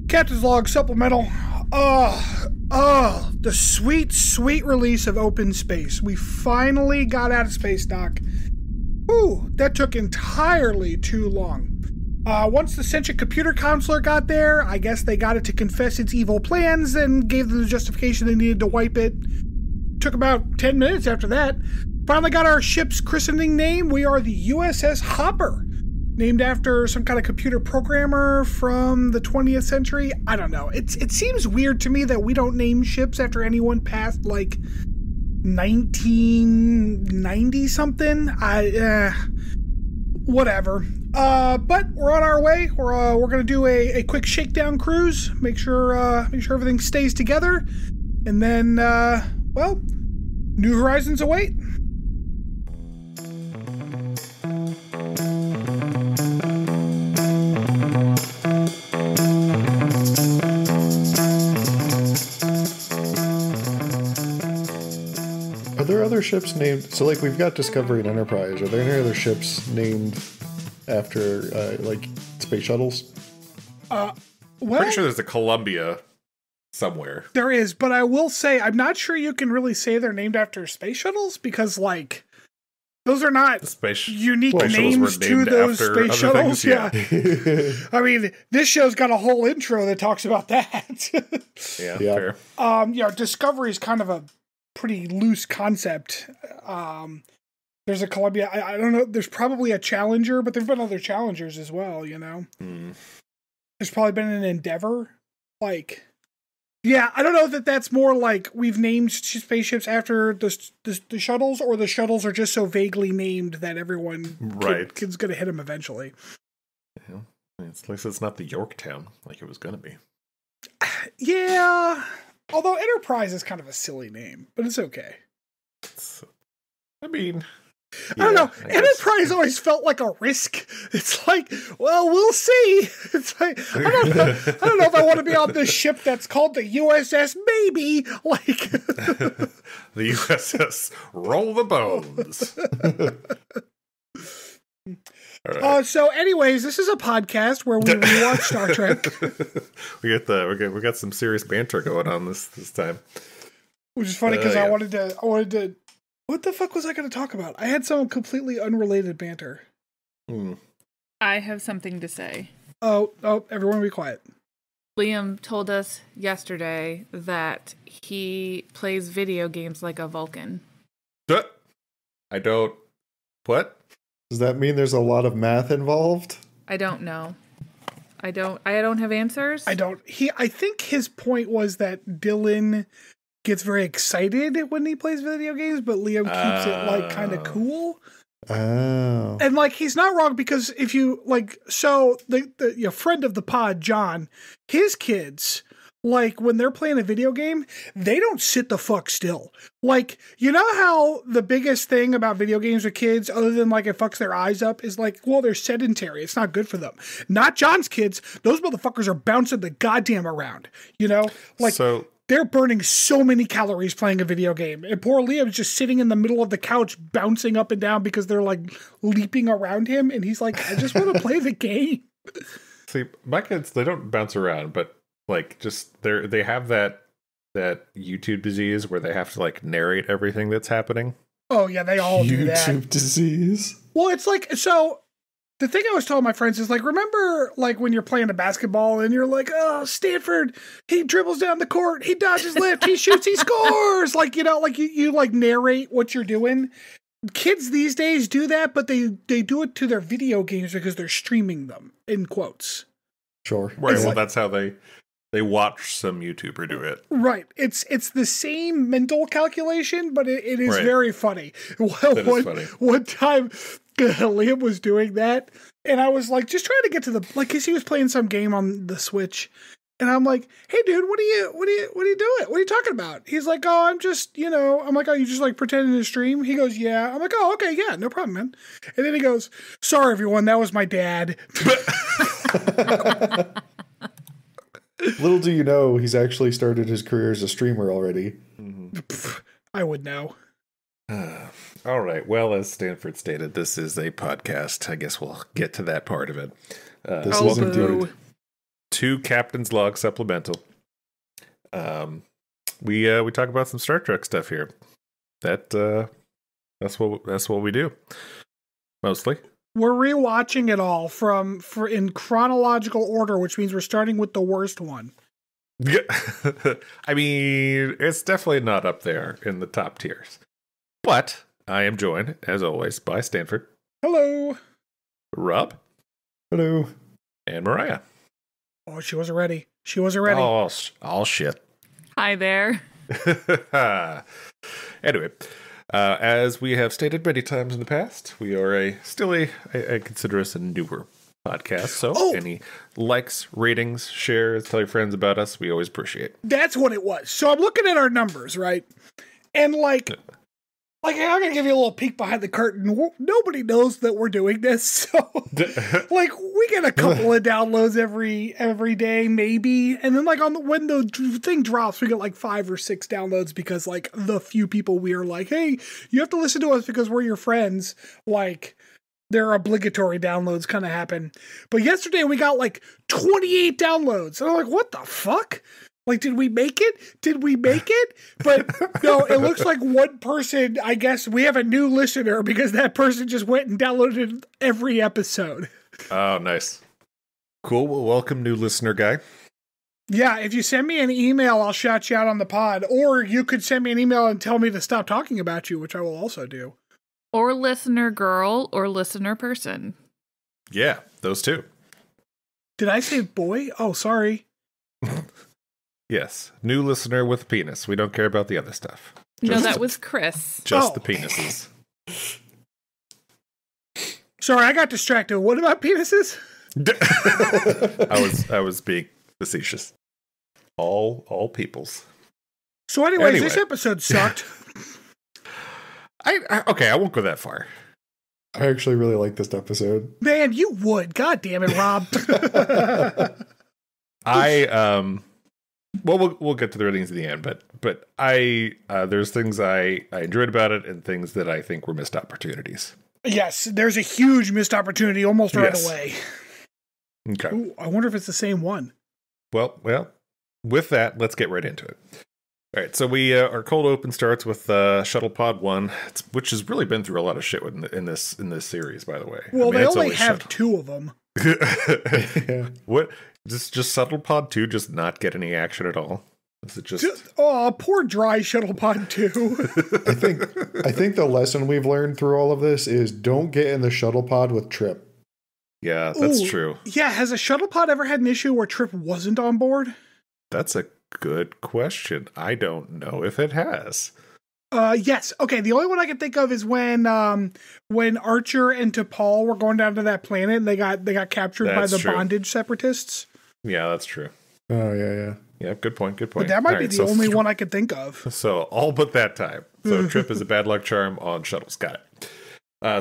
Captain's Log Supplemental. The sweet release of Open Space. We finally got out of space, Doc. Ooh, that took entirely too long. Once the sentient computer counselor got there, I guess they got it to confess its evil plans and gave them the justification they needed to wipe it. Took about 10 minutes after that. Finally got our ship's christening name. We are the USS Hopper, named after some kind of computer programmer from the 20th century. I don't know. It seems weird to me that we don't name ships after anyone past, like, 1990 something. Whatever. But we're on our way. We're going to do a quick shakedown cruise. Make sure everything stays together. And then, new horizons await. Are there other ships named? So, like, we've got Discovery and Enterprise. Are there any other ships named after, like, space shuttles? Pretty sure there's a Columbia somewhere. There is, but I will say, I'm not sure you can really say they're named after space shuttles because, like, those are not unique names to those space shuttles. Yeah. I mean, this show's got a whole intro that talks about that. Yeah, fair. Discovery is kind of a pretty loose concept. There's a Columbia. I don't know. There's probably a Challenger, but there've been other Challengers as well, you know? There's probably been an Endeavor. Like, yeah, I don't know that that's more like we've named spaceships after the shuttles, or the shuttles are just so vaguely named that everyone kid's going to hit them eventually. Yeah. At least it's not the Yorktown like it was going to be. Yeah. Although Enterprise is kind of a silly name, but it's okay. I don't know. Enterprise always felt like a risk. It's like, well, we'll see. It's like, I don't know if I want to be on this ship that's called the USS Maybe. Like the USS Roll the Bones. Right. So, anyways, this is a podcast where we rewatch Star Trek. we got some serious banter going on this time, which is funny because I wanted to. What the fuck was I going to talk about? I had some completely unrelated banter. I have something to say. Oh! Everyone, be quiet. Liam told us yesterday that he plays video games like a Vulcan. I don't. What? Does that mean there's a lot of math involved? I don't know. I don't have answers. I think his point was that Dylan gets very excited when he plays video games, but Liam keeps it like kind of cool. Oh. And like he's not wrong, because if you like, so the friend of the pod, John, his kids, like when they're playing a video game, they don't sit the fuck still. Like, you know how the biggest thing about video games with kids, other than like it fucks their eyes up, is like, well, they're sedentary. It's not good for them. Not John's kids. Those motherfuckers are bouncing the goddamn around, you know? Like, they're burning so many calories playing a video game. And poor Liam's just sitting in the middle of the couch bouncing up and down because they're like leaping around him. And he's like, I just want to play the game. See, my kids, they don't bounce around, but like just they have that YouTube disease where they have to like narrate everything that's happening. Oh yeah, they all do that. YouTube disease. Well, it's like, so the thing I was telling my friends is like, remember like when you're playing a basketball and you're like, oh, Stanford, he dribbles down the court, he dodges left, he shoots, he scores. Like, you know, like you like narrate what you're doing. Kids these days do that, but they do it to their video games because they're streaming them, in quotes. Sure. Right. Well, that's how they watch some YouTuber do it. Right. It's the same mental calculation, but it is very funny. One time Liam was doing that, and I was like, just trying to get to because he was playing some game on the Switch, and I'm like, hey dude, what are you doing? What are you talking about? He's like, oh, I'm just, you know, I'm like, oh, you just like pretending to stream? He goes, yeah. I'm like, oh, okay, yeah, no problem, man. And then he goes, sorry everyone, that was my dad. Little do you know, he's actually started his career as a streamer already. I would know. All right. Well, as Stanford stated, this is a podcast. I guess we'll get to that part of it. This is indeed. 2 Captain's Log supplemental. We talk about some Star Trek stuff here. That's what we do mostly. We're rewatching it all in chronological order, which means we're starting with the worst one. Yeah. I mean, it's definitely not up there in the top tiers. But I am joined, as always, by Stanford. Hello. Rob. Hello. And Mariah. Oh, she wasn't ready. She wasn't ready. Oh, shit. Hi there. Anyway, as we have stated many times in the past, we are still I consider us a newer podcast. So any likes, ratings, shares, tell your friends about us, we always appreciate. That's what it was. So I'm looking at our numbers, right? And like I'm gonna give you a little peek behind the curtain. Nobody knows that we're doing this, so like we get a couple of downloads every day, maybe, and then like when the thing drops, we get like 5 or 6 downloads because like the few people we are like, hey, you have to listen to us because we're your friends. Like their obligatory downloads kind of happen. But yesterday we got like 28 downloads, and I'm like, what the fuck? Like, did we make it? But no, it looks like one person, I guess we have a new listener because that person just went and downloaded every episode. Oh, nice. Cool. Well, welcome, new listener guy. Yeah, if you send me an email, I'll shout you out on the pod. Or you could send me an email and tell me to stop talking about you, which I will also do. Or listener girl or listener person. Yeah, those two. Did I say boy? Oh, sorry. Yes, new listener with penis. We don't care about the other stuff. No, that was Chris. Just the penises. Sorry, I got distracted. What about penises? I was being facetious. All peoples. So anyways, this episode sucked. I won't go that far. I actually really like this episode. Man, you would. God damn it, Rob. Well, we'll get to the ratings at the end, but there's things I enjoyed about it and things that I think were missed opportunities. Yes, there's a huge missed opportunity almost right away. Okay. Ooh, I wonder if it's the same one. Well, with that, let's get right into it. All right, so our cold open starts with Shuttle Pod 1, which has really been through a lot of shit in this series, by the way. Well, they only have 2 of them. Yeah. What? Just Shuttle Pod 2 just not get any action at all? Is it just poor dry Shuttle Pod 2. I think the lesson we've learned through all of this is don't get in the shuttle pod with Trip. Yeah, that's true. Yeah, has a shuttle pod ever had an issue where Trip wasn't on board? That's a good question. I don't know if it has. Yes. Okay, the only one I can think of is when Archer and T'Pol were going down to that planet and they got captured by the bondage separatists. Yeah, that's true. Oh, yeah. Yeah, good point. But that might be the only one I could think of. So, all but that time. So, Trip is a bad luck charm on shuttles. Got it.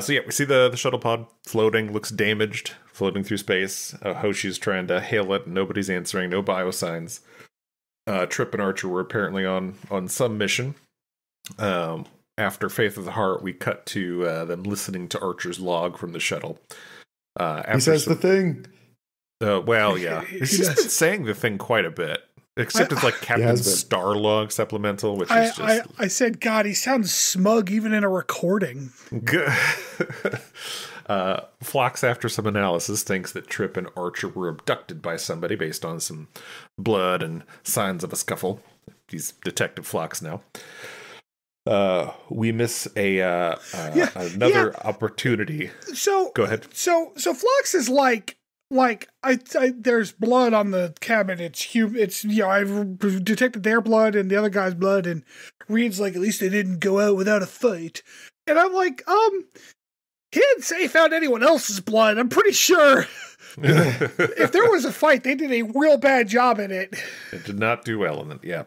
So, yeah, we see the shuttle pod floating, looks damaged, floating through space. Hoshi's trying to hail it. Nobody's answering. No biosigns. Trip and Archer were apparently on some mission. After Faith of the Heart, we cut to them listening to Archer's log from the shuttle. He says the thing. Well, yeah. He's just been saying the thing quite a bit. Except it's like Captain Starlog supplemental, which is just... I said, God, he sounds smug even in a recording. Phlox, after some analysis, thinks that Trip and Archer were abducted by somebody based on some blood and signs of a scuffle. He's Detective Phlox now. We miss another opportunity. So go ahead. So Phlox is like I there's blood on the cabin. It's I've detected their blood and the other guy's blood, and Reed's like, at least they didn't go out without a fight. And I'm like, he didn't say he found anyone else's blood. I'm pretty sure if there was a fight, they did a real bad job in it. It did not do well in it. Yeah.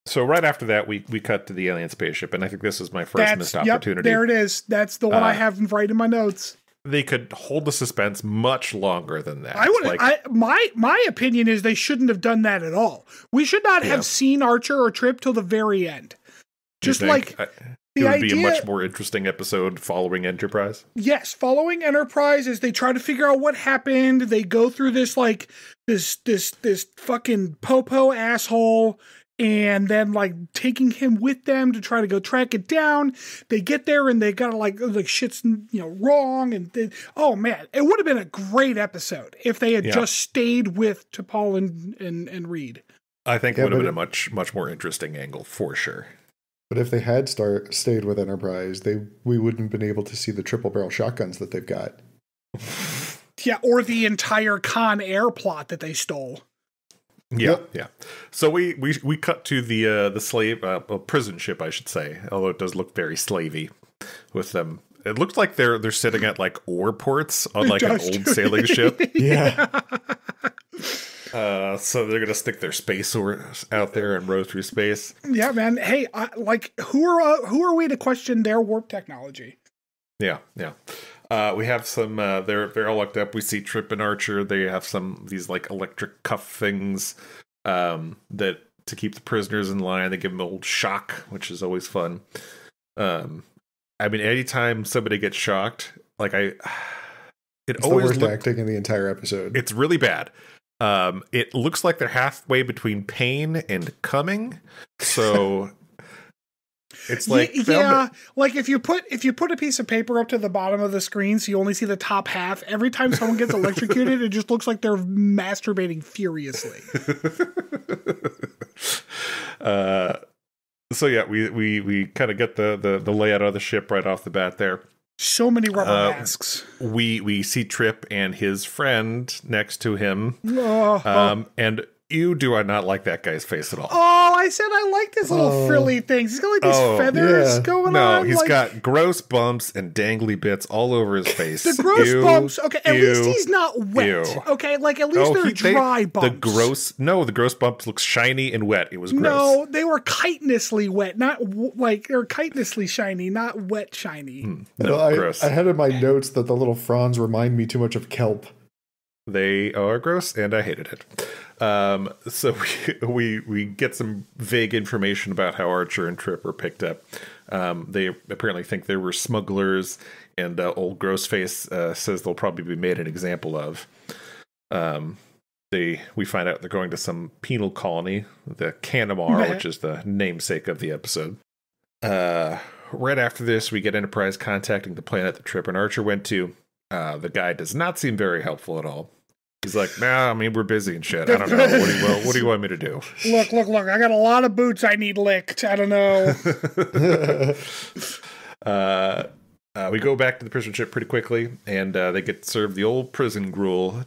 So right after that, we cut to the alien spaceship, and I think this is my first missed opportunity. There it is. That's the one I have right in my notes. They could hold the suspense much longer than that. My opinion is they shouldn't have done that at all. We should not have seen Archer or Trip till the very end. Just like The it would be a idea- much more interesting episode following Enterprise. Yes, following Enterprise as they try to figure out what happened. They go through this like this fucking popo asshole, and then like taking him with them to try to go track it down. They get there and they got like shit's wrong, and oh man, it would have been a great episode if they had just stayed with T'Pol and Reed. I think it would have been a much more interesting angle for sure. But if they had stayed with Enterprise, we wouldn't have been able to see the triple barrel shotguns that they've got. Yeah, or the entire Con-Air plot that they stole. Yeah. So we cut to the slave prison ship, I should say, although it does look very slavey with them. It looks like they're sitting at like ore ports on like an old sailing ship. Yeah. So they're gonna stick their space oars out there and row through space. Yeah, man. Hey, who are we to question their warp technology? Yeah. We have some. They're all locked up. We see Trip and Archer. They have these like electric cuff things that to keep the prisoners in line. They give them a old shock, which is always fun. I mean, anytime somebody gets shocked, like it's always the worst acting in the entire episode. It's really bad. It looks like they're halfway between pain and coming. So it's like like if you put a piece of paper up to the bottom of the screen so you only see the top half, every time someone gets electrocuted, it just looks like they're masturbating furiously. So yeah, we kind of get the layout of the ship right off the bat there. So many rubber masks. We see Trip and his friend next to him. And do I not like that guy's face at all. Oh, I said I like his little frilly things. He's got like these feathers going on. No, he's got gross bumps and dangly bits all over his face. The gross bumps. Okay, at least he's not wet. Okay, like at least they're dry bumps. The gross bumps look shiny and wet. It was gross. No, they were chitinously wet, not like they're chitinously shiny, not wet shiny. Gross. I had in my notes that the little fronds remind me too much of kelp. They are gross, and I hated it. So we get some vague information about how Archer and Trip were picked up. They apparently think they were smugglers, and old Grossface says they'll probably be made an example of. We find out they're going to some penal colony, the Canamar, which is the namesake of the episode. Right after this, we get Enterprise contacting the planet that Trip and Archer went to. The guy does not seem very helpful at all. He's like, nah, I mean, we're busy and shit. I don't know. What do you want me to do? Look. I got a lot of boots I need licked. I don't know. We go back to the prison ship pretty quickly, and they get served the old prison gruel,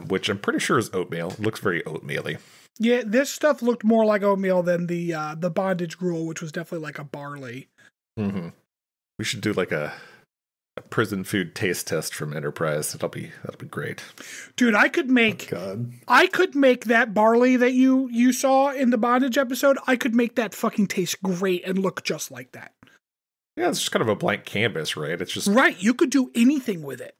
which I'm pretty sure is oatmeal. It looks very oatmeal-y. Yeah, this stuff looked more like oatmeal than the bondage gruel, which was definitely like a barley. Mm-hmm. We should do like a prison food taste test from Enterprise. That'll be great. Dude, I could make that barley that you saw in the bondage episode. I could make that fucking taste great and look just like that. Yeah, it's just kind of a blank canvas, right? It's just right. You could do anything with it.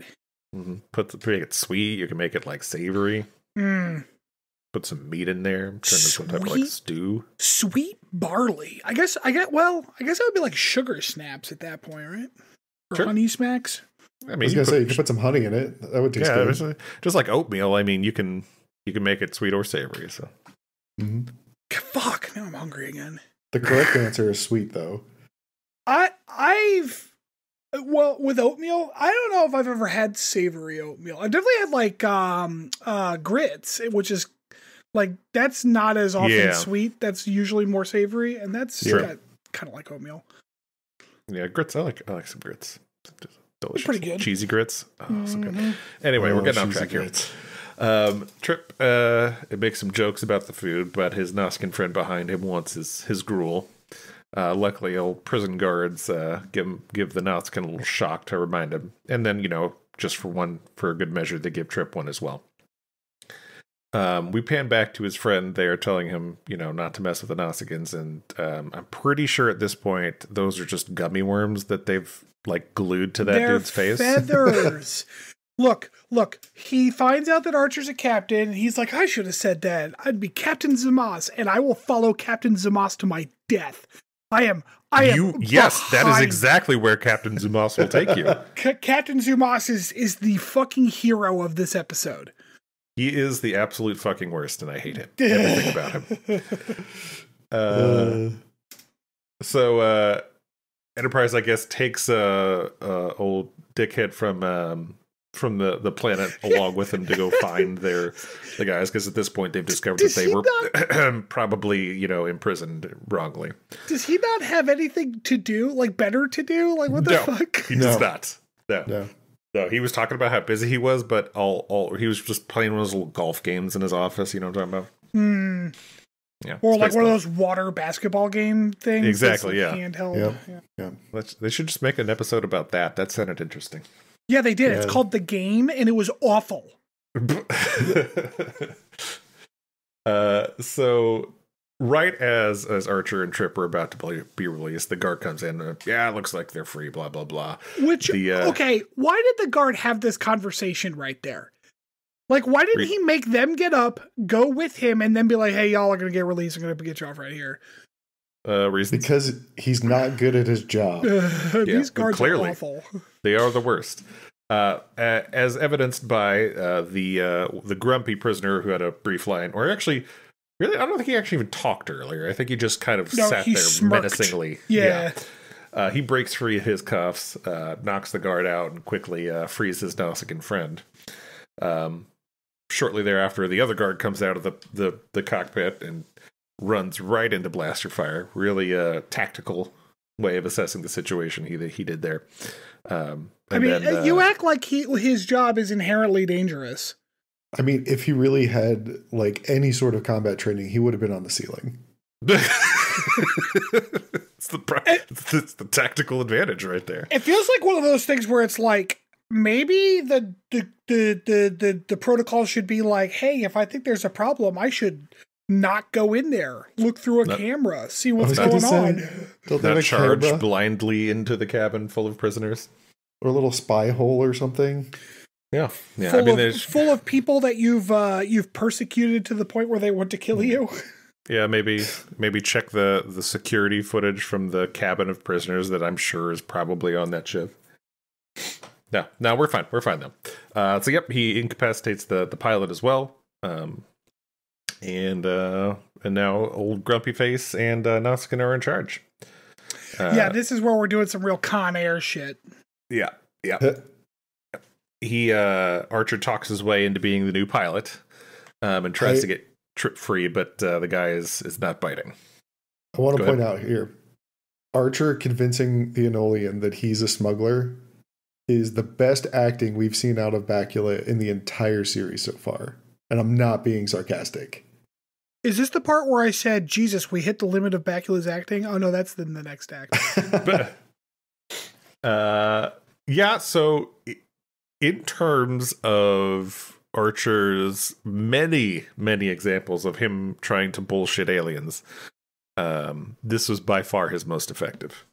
Mm-hmm. Make it sweet. You can make it like savory. Put some meat in there. Turn into some type of like stew. Sweet barley. I guess it would be like sugar snaps at that point, right? Or honey smacks. I mean, I was gonna say you could put some honey in it. That would taste good. Just like oatmeal. I mean, you can make it sweet or savory. So, fuck. Now I'm hungry again. The correct answer is sweet, though. With oatmeal, I don't know if I've ever had savory oatmeal. I've definitely had like grits, which is like that's not as often sweet. That's usually more savory, and that's kind of like oatmeal. Yeah, grits. I like some grits. Delicious. Pretty good. Cheesy grits. Oh, so good. Anyway, we're getting off track here. Trip it makes some jokes about the food, but his Noskin friend behind him wants his gruel. Luckily, old prison guards give the Noskin a little shock to remind him, and then just for a good measure, they give Trip one as well. We pan back to his friend there, telling him, not to mess with the Noskins, and I'm pretty sure at this point those are just gummy worms that they've like glued to that dude's face. Feathers. Look. He finds out that Archer's a captain, and he's like, I should have said that. I'd be Captain Zamas, and I will follow Captain Zamas to my death. Yes, that is behind. exactly where Captain Zumas will take you. Captain Zumas is the fucking hero of this episode. He is the absolute fucking worst, and I hate him. Everything about him. So Enterprise, I guess, takes old dickhead from the planet along with them to go find the guys, because at this point they've discovered that they were probably imprisoned wrongly. Does he not have anything to do, like better to do? Like what the fuck? He does not. No. He was talking about how busy he was, but he was just playing one of those little golf games in his office. You know what I'm talking about? Yeah, or like one of those water basketball game things. Exactly. Like yeah. Handheld. Yeah. They should just make an episode about that. That sounded interesting. Yeah, they did. Yeah. It's called The Game, and it was awful. So right as Archer and Trip were about to be released, the guard comes in. It looks like they're free. Blah blah blah. Which okay, why did the guard have this conversation right there? Like, why didn't he make them get up, go with him, and then be like, "Hey, y'all are gonna get released. I'm gonna get you off right here." Reasons? Because he's not good at his job. These guards clearly. are awful. They are the worst. As evidenced by the grumpy prisoner who had a brief line, or actually, really, I don't think he actually even talked earlier. I think he just kind of sat there smirked. menacingly. Yeah. He breaks free of his cuffs, knocks the guard out, and quickly frees his Nausicaan friend. Shortly thereafter, the other guard comes out of the cockpit and runs right into blaster fire. Really tactical way of assessing the situation he did there. You act like his job is inherently dangerous. I mean, if he really had like any sort of combat training, he would have been on the ceiling. It's the tactical advantage right there. It feels like one of those things where it's like, maybe the protocol should be like, hey, if I think there's a problem, I should not go in there, look through a camera, see what's going on. Not charge blindly into the cabin full of prisoners. Or a little spy hole or something. Yeah. Full of people that you've persecuted to the point where they want to kill you. Yeah, maybe check the security footage from the cabin of prisoners that I'm sure is probably on that ship. No, we're fine. We're fine though. So yep, he incapacitates the pilot as well. And now old Grumpy Face and Nausicaan are in charge. This is where we're doing some real Con Air shit. Yeah. Archer talks his way into being the new pilot, and tries to get Trip free, but the guy is not biting. I want to point out here, Archer convincing the Enolian that he's a smuggler is the best acting we've seen out of Bakula in the entire series so far. And I'm not being sarcastic. Is this the part where I said, Jesus, we hit the limit of Bakula's acting? Oh no, that's in the next act. So in terms of Archer's many, many examples of him trying to bullshit aliens, this was by far his most effective.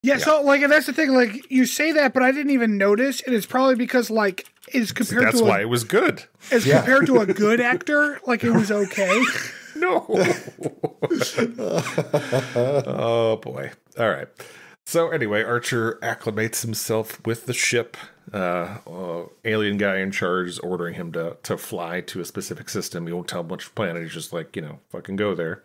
Yeah, so like, and that's the thing. Like, you say that, but I didn't even notice, and it's probably because like it's compared that's to why it was good. As compared to a good actor, like it was okay. No. Oh boy. All right. So anyway, Archer acclimates himself with the ship. Alien guy in charge is ordering him to fly to a specific system. He won't tell him which planet. He's just like, fucking go there.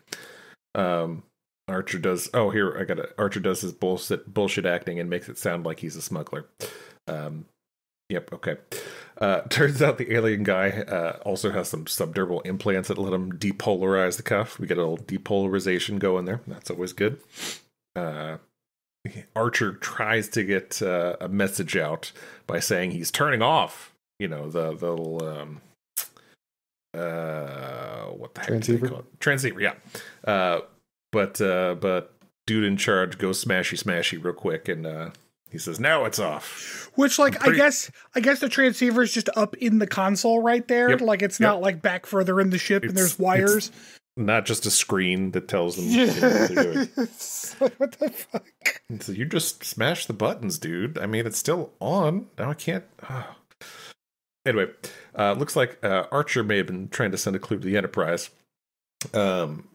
Archer does. Oh, here I got it. Archer does his bullshit acting and makes it sound like he's a smuggler. Yep. Okay. Turns out the alien guy also has some subdermal implants that let him depolarize the cuff. We get a little depolarization going there. That's always good. Archer tries to get a message out by saying he's turning off, the little what the heck transceiver? Do they call it? Transceiver, yeah. But dude in charge goes smashy real quick, and he says, "Now it's off." Which, like, I guess the transceiver is just up in the console right there. Yep. Like, it's not like back further in the ship, and there's wires. Not just a screen that tells them what they're doing. What the fuck? So you just smash the buttons, dude. I mean, it's still on. Now I can't. Oh. Anyway, looks like Archer may have been trying to send a clue to the Enterprise,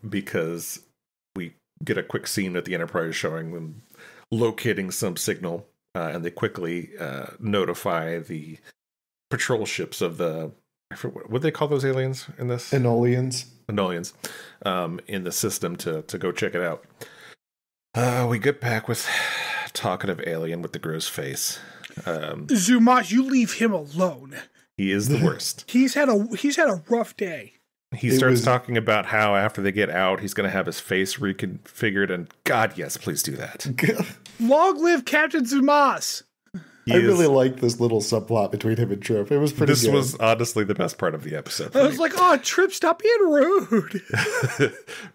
because get a quick scene at the Enterprise showing them locating some signal, and they quickly notify the patrol ships of the, what do they call those aliens in this? Enolians. In the system to go check it out. We get back with talkative alien with the gross face. Zumas, you leave him alone. He is the worst. He's had a rough day. He starts talking about how after they get out, he's going to have his face reconfigured, and God, yes, please do that. Long live Captain Zumas! I really liked this little subplot between him and Trip. It was pretty good. This was honestly the best part of the episode. I was like, oh, Trip, stop being rude.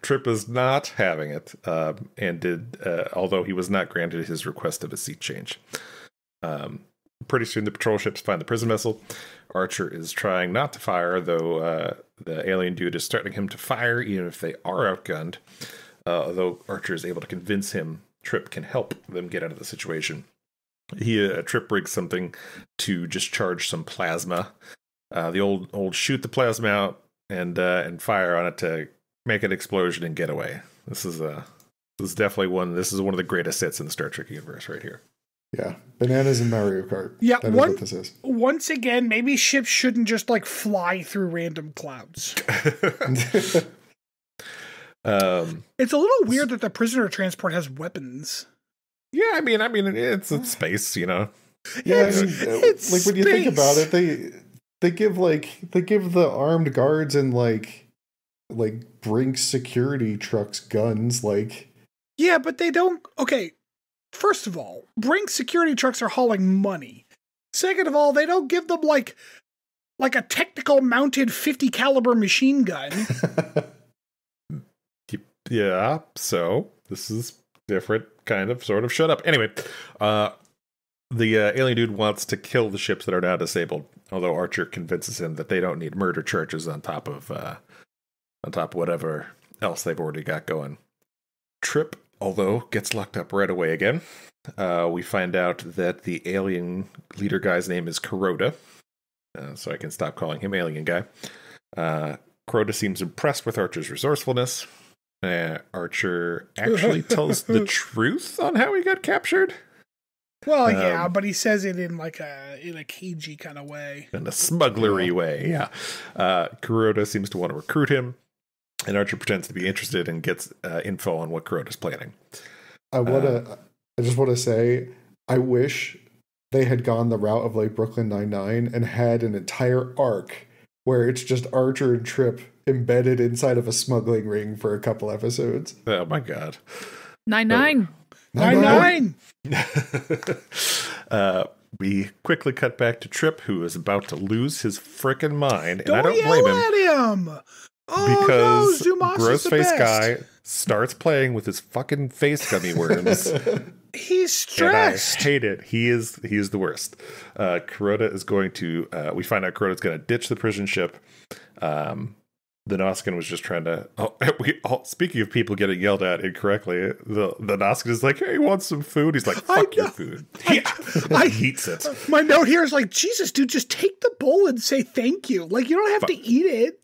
Trip is not having it, and did, although he was not granted his request of a seat change. Pretty soon the patrol ships find the prison vessel. Archer is trying not to fire, though the alien dude is threatening him to fire, even if they are outgunned. Although Archer is able to convince him Trip can help them get out of the situation. Trip rigs something to discharge some plasma. The old shoot the plasma out and fire on it to make an explosion and get away. This is definitely one of the greatest hits in the Star Trek universe right here. Yeah, bananas and Mario Kart. Yeah, that is what this is. Once again, maybe ships shouldn't just like fly through random clouds. It's a little weird that the prisoner transport has weapons. Yeah, I mean, it's in space, you know. Yeah, it's like when you think about it, they give the armed guards and like Brink security trucks guns, like. Yeah, but they don't. Okay. First of all, Brink security trucks are hauling money. Second of all, they don't give them like a technical mounted 50 caliber machine gun. Yeah, so this is different kind of sort of shut up. Anyway, the alien dude wants to kill the ships that are now disabled, although Archer convinces him that they don't need murder charges on top of whatever else they've already got going. Trip, although, gets locked up right away again. We find out that the alien leader guy's name is Kuroda, so I can stop calling him alien guy. Kuroda seems impressed with Archer's resourcefulness. Archer actually tells the truth on how he got captured. Well, yeah, but he says it in a cagey kind of way. In a smugglery way, yeah. Kuroda seems to want to recruit him, and Archer pretends to be interested and gets info on what Kuroda's planning. I just want to say, I wish they had gone the route of like Brooklyn Nine-Nine and had an entire arc where it's just Archer and Trip embedded inside of a smuggling ring for a couple episodes. Oh my god. 9-9. 9-9. We quickly cut back to Trip, who is about to lose his frickin' mind, and I don't blame him. At him. Oh, because no, Zumas gross is the face best. guy starts playing with his fucking face gummy worms. He's stressed. And I hate it. He is the worst. Kuroda is going to. We find out Kuroda's going to ditch the prison ship. The Nausicaan was just trying to. Speaking of people getting yelled at incorrectly, the Nausicaan is like, "Hey, you want some food?" He's like, "Fuck your food." He eats it. My note here is like, Jesus, dude, just take the bowl and say thank you. Like, you don't have to eat it.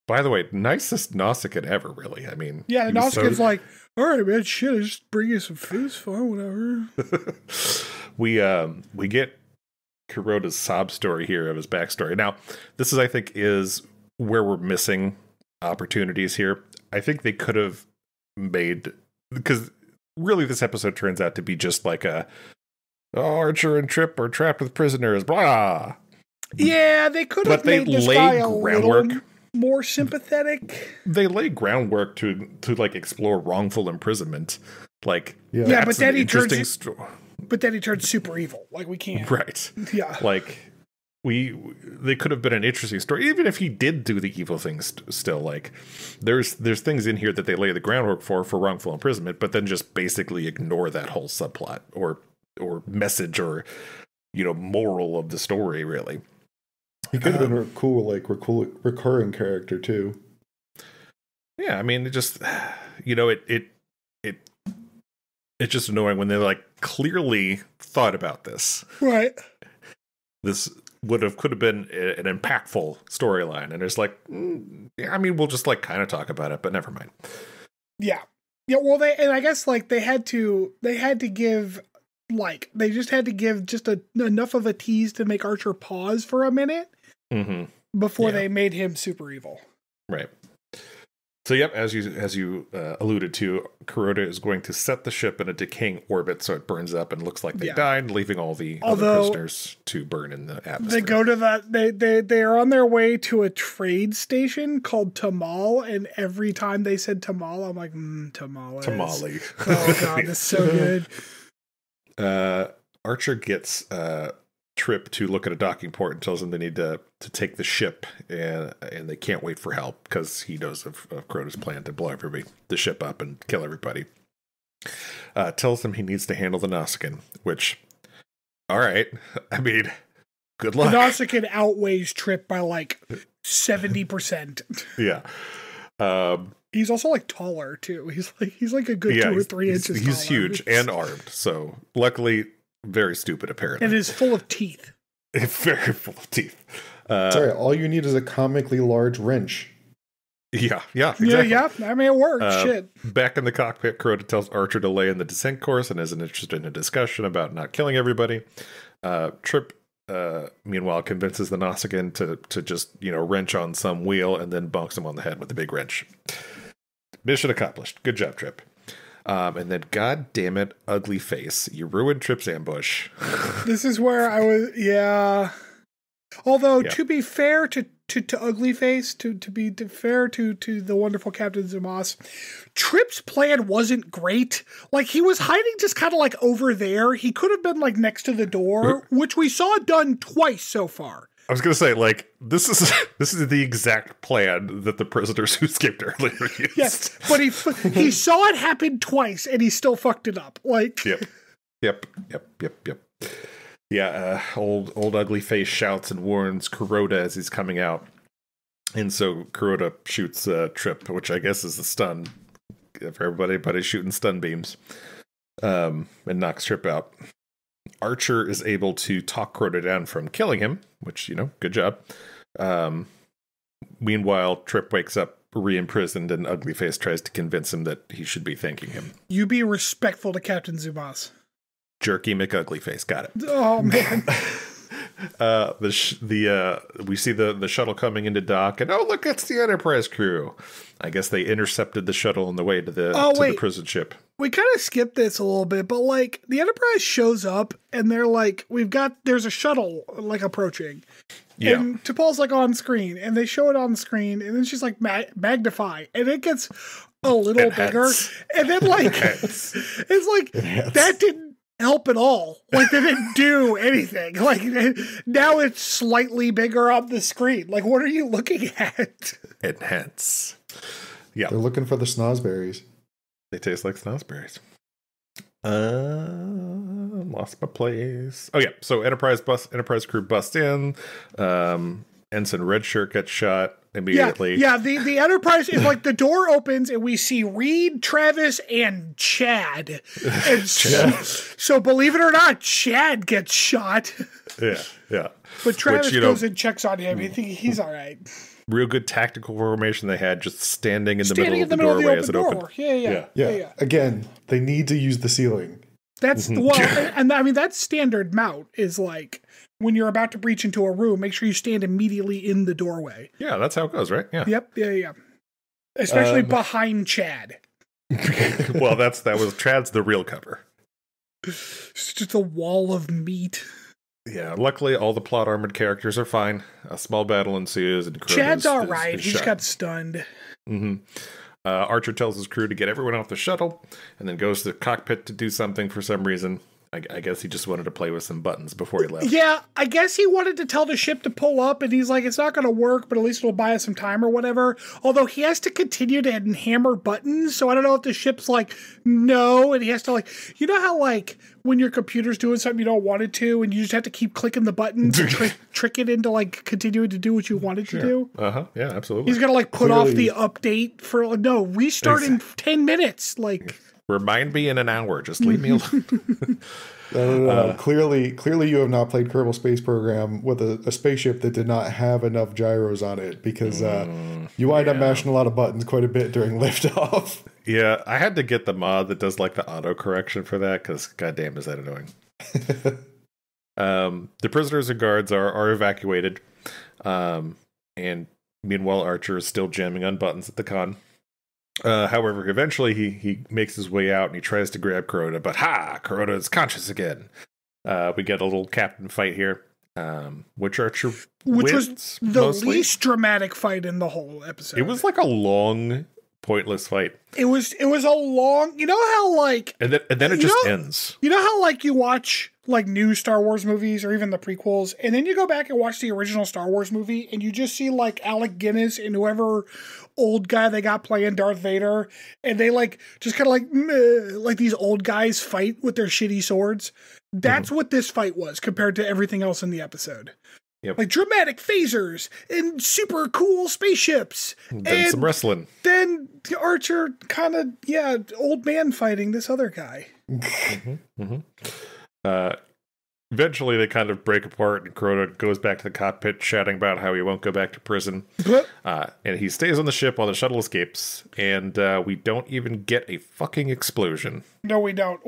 By the way, nicest Nausicaan ever, really. I mean, yeah, the Nausicaan's like, all right, man, shit, I just bring you some food, it's fine, whatever. We get Kuroda's sob story here of his backstory. Now, this is, I think, is where we're missing opportunities here. I think they could have made, because really this episode turns out to be just like Archer and Trip are trapped with prisoners, blah. Yeah, they could have made this guy a little more sympathetic. They lay groundwork to like explore wrongful imprisonment. Like, yeah, but then he turns super evil. Like, we can't. Right. Yeah. Like, they could have been an interesting story, even if he did do the evil things. Still, like, there's things in here that they lay the groundwork for wrongful imprisonment, but then just basically ignore that whole subplot or message or moral of the story. Really, he could have been a cool recurring character too. Yeah, I mean, it just it's just annoying when they like clearly thought about this. Right. This could have been an impactful storyline, and it's like, I mean, we'll just like kind of talk about it, but never mind. Yeah. Yeah, well, I guess like they just had to give just enough of a tease to make Archer pause for a minute before they made him super evil. Right. So, yep, as you alluded to, Kuroda is going to set the ship in a decaying orbit so it burns up and looks like they died, leaving all the other prisoners to burn in the atmosphere. They go to they are on their way to a trade station called Tamal, and every time they said Tamal, I'm like, tamales. Tamale. Oh, God, that's so good. Archer gets Trip to look at a docking port and tells them they need to take the ship, and they can't wait for help because he knows of Kuroda's plan to blow the ship up and kill everybody. Tells them he needs to handle the Nausicaan, which, all right, I mean, good luck. The Nausicaan outweighs Trip by like 70%. Yeah. He's also like taller too. He's like a good 2 or 3 inches. He's taller. huge and armed, so luckily. Very stupid, apparently. And is full of teeth. Very full of teeth. Sorry, all you need is a comically large wrench. Yeah, exactly. Yeah. I mean, it works. Shit. Back in the cockpit, Kuroda tells Archer to lay in the descent course and isn't interested in a discussion about not killing everybody. Trip, meanwhile, convinces the Nausicaan to just, wrench on some wheel and then bonks him on the head with a big wrench. Mission accomplished. Good job, Trip. And then, God damn it, ugly face. You ruined Trip's ambush. This is where I was, yeah. Although, to be fair to Ugly Face, to be fair to the wonderful Captain Zumas, Trip's plan wasn't great. Like, he was hiding just kind of like over there. He could have been like next to the door, which we saw done twice so far. I was going to say, like, this is the exact plan that the prisoners who escaped earlier used. Yes, but he saw it happen twice, and he still fucked it up. Like, Yep. Yeah, old ugly face shouts and warns Kuroda as he's coming out. And so Kuroda shoots Trip, which I guess is a stun for everybody, but he's shooting stun beams and knocks Trip out. Archer is able to talk Kuroda down from killing him, which, good job. Meanwhile, Trip wakes up re-imprisoned, and Ugly Face tries to convince him that he should be thanking him. You be respectful to Captain Zumas. Jerky McUglyface, got it. Oh, man. We see the shuttle coming into dock, and look, it's the Enterprise crew. I guess they intercepted the shuttle on the way to the prison ship. We kind of skipped this a little bit, but like the Enterprise shows up and they're like, there's a shuttle like approaching. Yeah. And T'Pol's like on screen, and they show it on screen, and then she's like magnify, and it gets a little bigger. And then like it's like that didn't help at all. Like they didn't do anything. Like now it's slightly bigger on the screen. Like what are you looking at? Enhance. Yeah. They're looking for the snozberries. They taste like snozberries. Lost my place. Oh yeah, so Enterprise crew busts in. Ensign Redshirt gets shot immediately. Yeah, the Enterprise is like the door opens and we see Reed, Travis, and Chad. And so believe it or not, Chad gets shot. Yeah. But Travis goes and checks on him. I think he's all right. Real good tactical formation they had, just standing in the middle of the doorway as it opened. Yeah. Again, they need to use the ceiling. That's and I mean that's standard mount is like when you're about to breach into a room, make sure you stand immediately in the doorway. Yeah, that's how it goes, right? Yeah. Yep. Yeah. Especially behind Chad. Well, that was Chad's the real cover. It's just a wall of meat. Yeah, luckily all the plot armored characters are fine. A small battle ensues, and Chad's all right. He just got stunned. Archer tells his crew to get everyone off the shuttle, and then goes to the cockpit to do something for some reason. I guess he just wanted to play with some buttons before he left. Yeah, I guess he wanted to tell the ship to pull up, and he's like, it's not going to work, but at least it'll buy us some time or whatever. Although he has to continue to hammer buttons, so I don't know if the ship's like, no, and he has to like, you know how like when your computer's doing something you don't want it to, and you just have to keep clicking the buttons to trick it into like continuing to do what you want it to do? Yeah, absolutely. He's going to like put off the update for, restart in 10 minutes. Like, remind me in an hour. Just leave me alone. No. Clearly, you have not played Kerbal Space Program with a spaceship that did not have enough gyros on it, because you wind up mashing a lot of buttons quite a bit during liftoff. Yeah, I had to get the mod that does like the auto correction for that, because goddamn is that annoying. The prisoners and guards are evacuated, and meanwhile Archer is still jamming on buttons at the con. However, eventually he makes his way out and he tries to grab Kuroda, but Kuroda is conscious again. We get a little captain fight here, which Archer which wins, was the mostly. least dramatic fight in the whole episode. It was like a long, pointless fight. It was a long, you know how like, and then it just ends. You know how like you watch like new Star Wars movies or even the prequels, and then you go back and watch the original Star Wars movie, and you just see like Alec Guinness and whoever old guy they got playing Darth Vader, and they like just kind of like these old guys fight with their shitty swords. That's what this fight was compared to everything else in the episode. Yep. Like dramatic phasers and super cool spaceships. And some wrestling. Then Archer kind of, old man fighting this other guy. Eventually they kind of break apart, and Kuroda goes back to the cockpit shouting about how he won't go back to prison. And he stays on the ship while the shuttle escapes, and we don't even get a fucking explosion. No, we don't.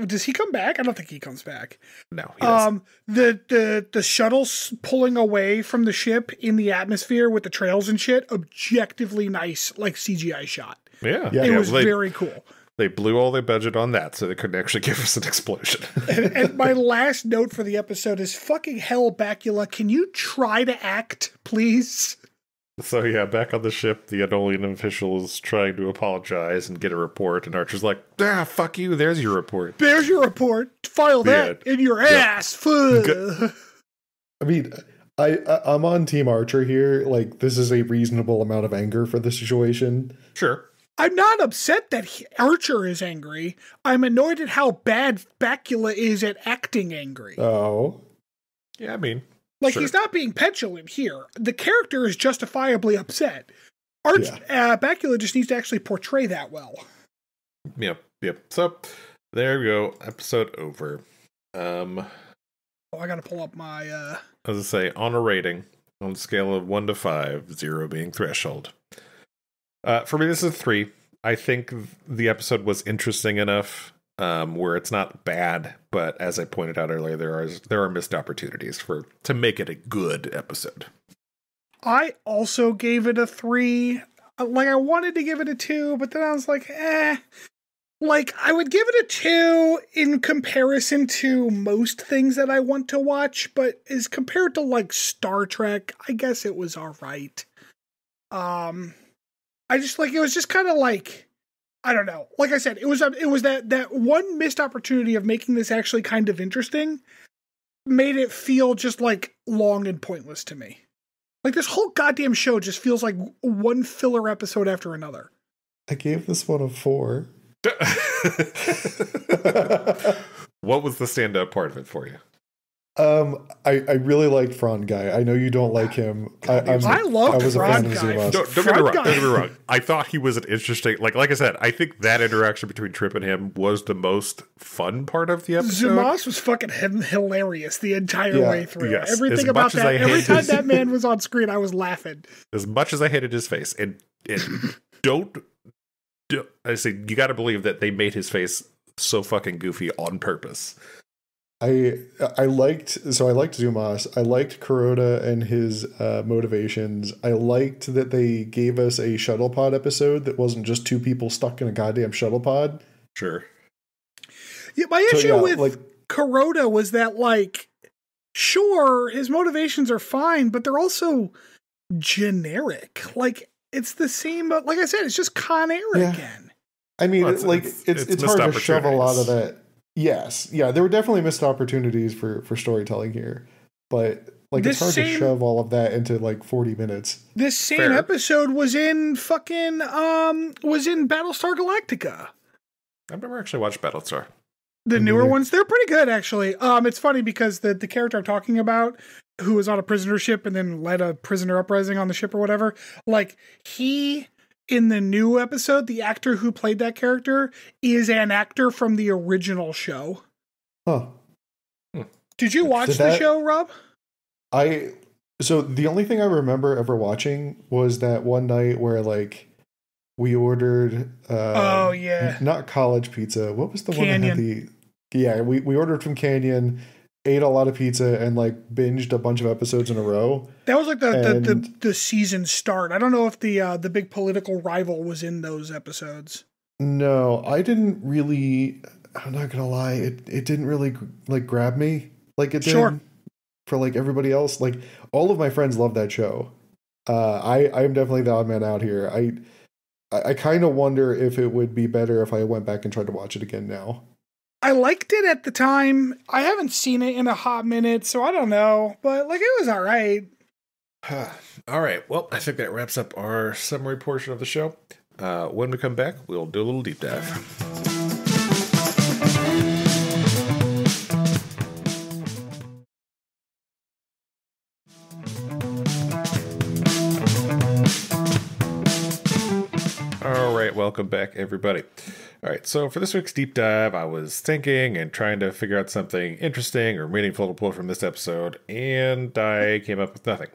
Does he come back? I don't think he comes back. No, he doesn't. The shuttle's pulling away from the ship in the atmosphere with the trails and shit, objectively nice, like CGI shot. Yeah. It was very cool. They blew all their budget on that, so they couldn't actually give us an explosion. and my last note for the episode is fucking hell, Bakula, can you try to act, please? So yeah, back on the ship, the Anolian official is trying to apologize and get a report, and Archer's like, fuck you, there's your report. There's your report. File that in your ass. I mean, I'm on Team Archer here. Like, this is a reasonable amount of anger for the situation. Sure. I'm not upset that Archer is angry. I'm annoyed at how bad Bakula is at acting angry. Oh. Yeah, I mean. Like, he's not being petulant here. The character is justifiably upset. Bakula just needs to actually portray that well. Yep. So, there we go. Episode over. I gotta pull up my... As I say, on a rating, on a scale of 1 to 5, 0 being threshold. For me, this is a 3. I think the episode was interesting enough where it's not bad, but as I pointed out earlier, there are missed opportunities to make it a good episode. I also gave it a 3. Like, I wanted to give it a 2, but then I was like, Like, I would give it a 2 in comparison to most things that I want to watch, but as compared to, like, Star Trek, I guess it was alright. I just, like, it was just kind of like, I don't know. Like I said, it was that one missed opportunity of making this actually kind of interesting made it feel just, like, long and pointless to me. Like, this whole goddamn show just feels like one filler episode after another. I gave this one a 4. What was the standout part of it for you? I really liked Frond Guy. I know you don't like him. I love Frond Guy. Don't get me wrong. I thought he was an interesting, like I said, I think that interaction between Trip and him was the most fun part of the episode. Zumas was fucking hilarious the entire way through. Yes. Everything about that. Every time that man was on screen, I was laughing. As much as I hated his face, and I say you got to believe that they made his face so fucking goofy on purpose. I liked Zumas. I liked Kuroda and his motivations. I liked that they gave us a shuttle pod episode that wasn't just 2 people stuck in a goddamn shuttle pod. Sure. Yeah, my issue with Kuroda was that, like, sure, his motivations are fine, but they're also generic. Like, it's the same, but like I said, it's just Con Air again. I mean, it's hard to shove a lot of that. Yes. Yeah, there were definitely missed opportunities for storytelling here. But like it's hard to shove all of that into like 40 minutes. This same episode was in fucking Battlestar Galactica. I've never actually watched Battlestar. The newer ones, they're pretty good actually. It's funny because the character I'm talking about, who was on a prisoner ship and then led a prisoner uprising on the ship or whatever, like he in the new episode, the actor who played that character is an actor from the original show. Huh. Did you watch the show, Rob? So the only thing I remember ever watching was that one night where like we ordered not college pizza. What was the Canyon. one that had the we ordered from Canyon, ate a lot of pizza and like binged a bunch of episodes in a row. That was like the season start. I don't know if the big political rival was in those episodes. No, I didn't really. I'm not gonna lie. It didn't really like grab me like it did for like everybody else. Like all of my friends love that show. I'm definitely the odd man out here. I kind of wonder if it would be better if I went back and tried to watch it again now. I liked it at the time. I haven't seen it in a hot minute, so I don't know. But like it was all right. All right. Well, I think that wraps up our summary portion of the show. When we come back, we'll do a little deep dive. All right, welcome back, everybody. All right, so for this week's deep dive, I was thinking and trying to figure out something interesting or meaningful to pull from this episode, and I came up with nothing.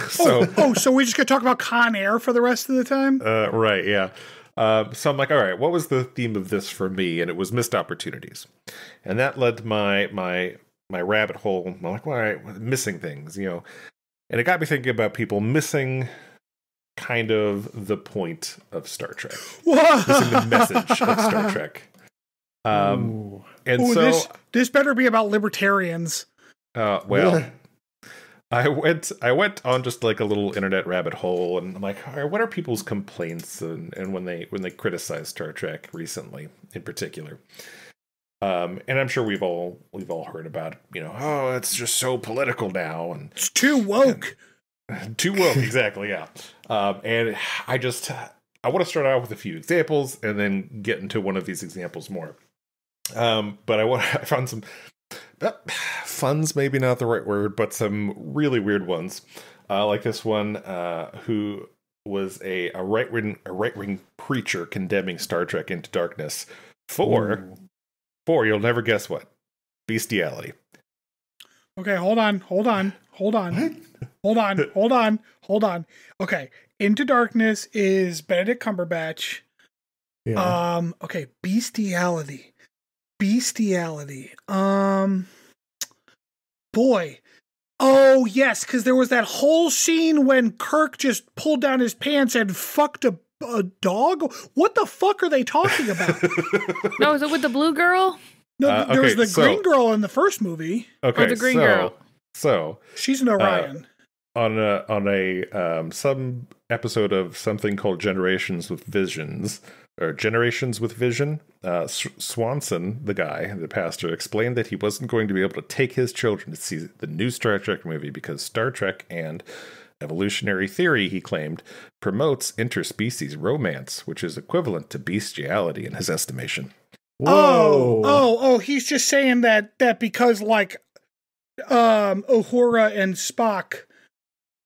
So we just gonna talk about Con Air for the rest of the time? Right, yeah. So I'm like, all right, what was the theme of this for me? And it was missed opportunities, and that led to my rabbit hole. I'm like, all right, missing things, you know, and it got me thinking about people missing kind of the point of Star Trek, missing the message of Star Trek. This better be about libertarians. Well, I went on just like a little internet rabbit hole, and I'm like, all right, what are people's complaints and when they criticize Star Trek recently, in particular? And I'm sure we've all heard about, you know, oh, it's just so political now, and it's too woke. Too woke, exactly, yeah. And I want to start out with a few examples and then get into one of these examples more. But I found some fun's maybe not the right word, but some really weird ones. Like this one, who was a right-wing preacher condemning Star Trek Into Darkness for you'll never guess what, bestiality. Okay, hold on. Okay, Into Darkness is Benedict Cumberbatch. Yeah. Okay, bestiality. Boy. Oh, yes, because there was that whole scene when Kirk just pulled down his pants and fucked a dog? What the fuck are they talking about? No, is it with the blue girl? No, there was the green girl in the first movie. Okay, the green girl. So she's an Orion. On a some episode of something called Generations with Vision, Swanson, the guy, the pastor, explained that he wasn't going to be able to take his children to see the new Star Trek movie because Star Trek and evolutionary theory, he claimed, promotes interspecies romance, which is equivalent to bestiality in his estimation. Whoa. Oh, he's just saying that because like Uhura and Spock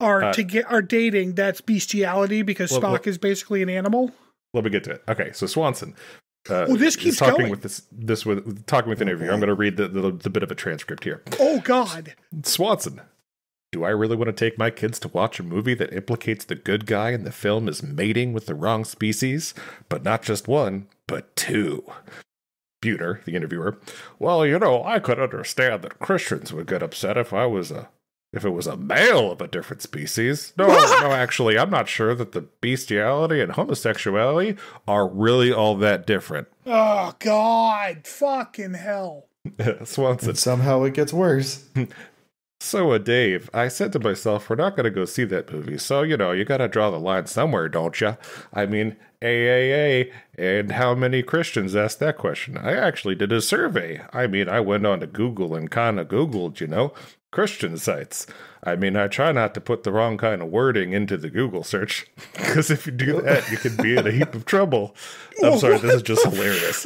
are dating, that's bestiality because Spock is basically an animal. Let me get to it. Okay, so Swanson. This keeps talking going. with talking with an interviewer. I'm going to read the bit of a transcript here. Oh God, Swanson. Do I really want to take my kids to watch a movie that implicates the good guy in the film is mating with the wrong species? But not just one, but two. Buter, the interviewer. Well, you know, I could understand that Christians would get upset if it was a male of a different species. No, actually, I'm not sure that the bestiality and homosexuality are really all that different. Oh, God. Fucking hell. Swanson. And somehow it gets worse. So, Dave, I said to myself, we're not going to go see that movie, so, you know, you got to draw the line somewhere, don't you? I mean, AAA, and how many Christians asked that question? I actually did a survey. I mean, I went on to Google and kind of Googled, you know, Christian sites. I mean, I try not to put the wrong kind of wording into the Google search, because if you do that, you can be in a heap of trouble. I'm sorry, this is just hilarious.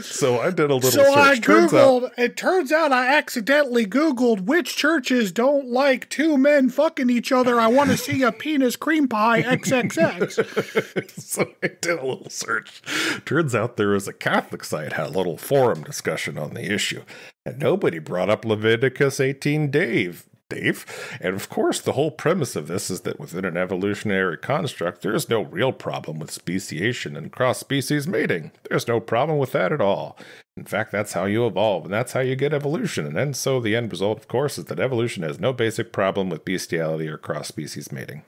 So I did a little So search. I Googled, it turns out I accidentally Googled which churches don't like two men fucking each other. I want to see a penis cream pie XXX. So I did a little search. Turns out there was a Catholic site had a little forum discussion on the issue. And nobody brought up Leviticus 18 Dave. And of course, the whole premise of this is that within an evolutionary construct, there is no real problem with speciation and cross-species mating. There's no problem with that at all. In fact, that's how you evolve, and that's how you get evolution. And then so the end result, of course, is that evolution has no basic problem with bestiality or cross-species mating.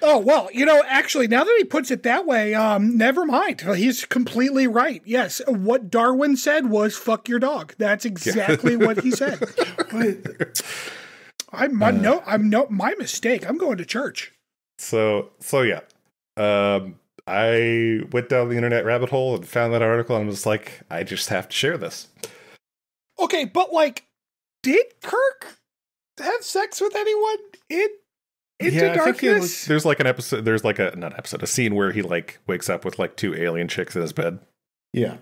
Oh, well, actually, now that he puts it that way, never mind. He's completely right. Yes, what Darwin said was, fuck your dog. That's exactly what he said. My mistake. I'm going to church. So yeah. I went down the internet rabbit hole and found that article, and was like, I just have to share this. Okay, but did Kirk have sex with anyone Into Darkness? There's an episode. There's a scene where he wakes up with two alien chicks in his bed. Yeah.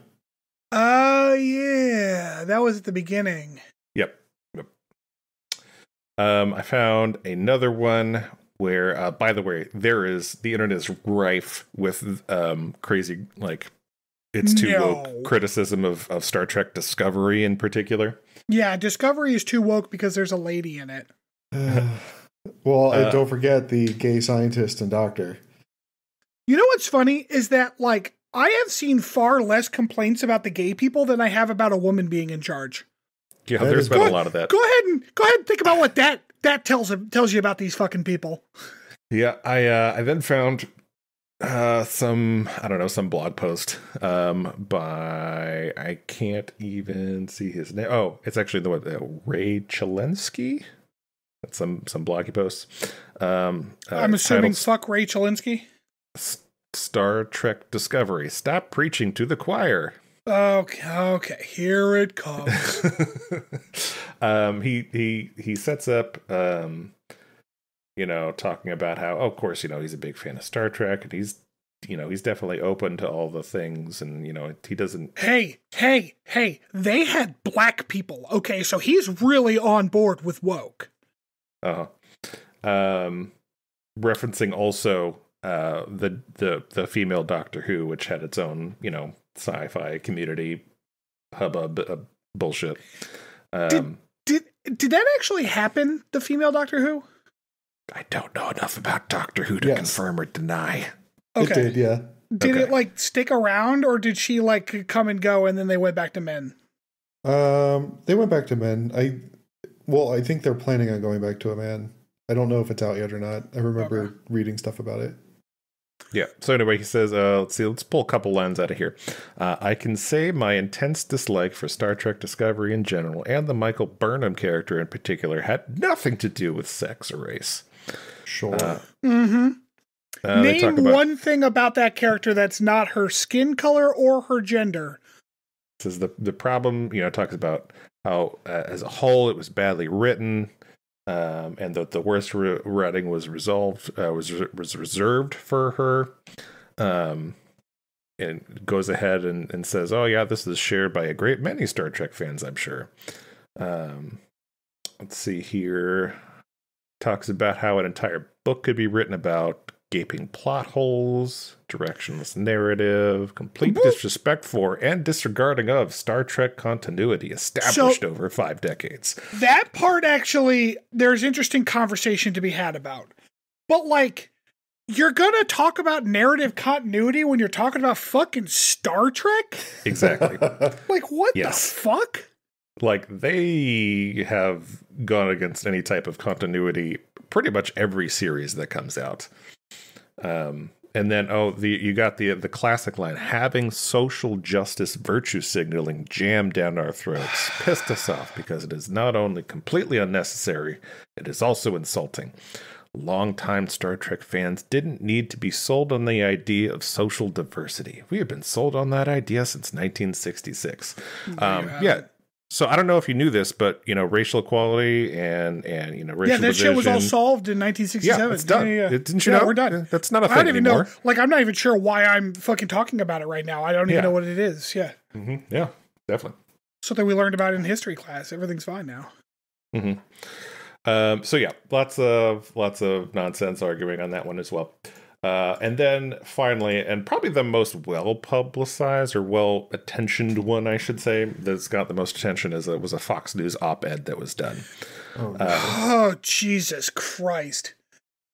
Yeah, that was at the beginning. Yep. I found another one where, by the way, the internet is rife with crazy, it's too woke criticism of Star Trek Discovery in particular. Yeah, Discovery is too woke because there's a lady in it. Well, don't forget the gay scientist and doctor. You know what's funny is that, I have seen far less complaints about the gay people than I have about a woman being in charge. Yeah, there's been a lot of that. Go ahead and think about what that tells you about these fucking people. Yeah, I then found some blog post by, I can't even see his name. Oh, it's actually Ray Chelensky. That's some bloggy posts. I'm assuming fuck Ray Chelensky. Star Trek Discovery. Stop preaching to the choir. Okay, here it comes. He sets up, talking about how, of course, he's a big fan of Star Trek, and he's definitely open to all the things, and he doesn't. Hey, they had black people. Okay, so he's really on board with woke. Referencing also the female Doctor Who, which had its own sci-fi community hubbub bullshit. Did that actually happen? The female Doctor Who? I don't know enough about Doctor Who to confirm or deny. Okay. It did, yeah. Did it stick around, or did she come and go and then they went back to men? They went back to men. I think they're planning on going back to a man. I don't know if it's out yet or not. I remember reading stuff about it. Yeah. So anyway, he says, let's pull a couple lines out of here. I can say my intense dislike for Star Trek Discovery in general, and the Michael Burnham character in particular, had nothing to do with sex or race. Sure. Name one thing about that character that's not her skin color or her gender. This is the problem, talks about how, as a whole, it was badly written. And that the worst writing was reserved for her. And goes ahead and says, "Oh yeah, this is shared by a great many Star Trek fans, I'm sure." Let's see here. Talks about how an entire book could be written about gaping plot holes, directionless narrative, complete disrespect for and disregarding of Star Trek continuity established over 5 decades. That part, actually, there's interesting conversation to be had about. But, you're gonna talk about narrative continuity when you're talking about fucking Star Trek? Exactly. What the fuck? They have gone against any type of continuity pretty much every series that comes out. And then you got the classic line, having social justice virtue signaling jammed down our throats pissed us off because it is not only completely unnecessary, it is also insulting. Longtime Star Trek fans didn't need to be sold on the idea of social diversity. We have been sold on that idea since 1966. So I don't know if you knew this, but racial equality and racial that shit was all division. solved in 1967. Yeah, it's done. Yeah. Didn't you know? We're done. That's not a thing I don't even anymore. know. Like, I'm not even sure why I'm fucking talking about it right now. I don't even know what it is. Yeah. Mm-hmm. Yeah, definitely. Something we learned about in history class. Everything's fine now. Mm-hmm. So yeah, lots of nonsense arguing on that one as well. And then finally, and probably the most well-publicized or well-attentioned one, I should say, that's got the most attention is it was a Fox News op-ed that was done. Oh, Jesus Christ.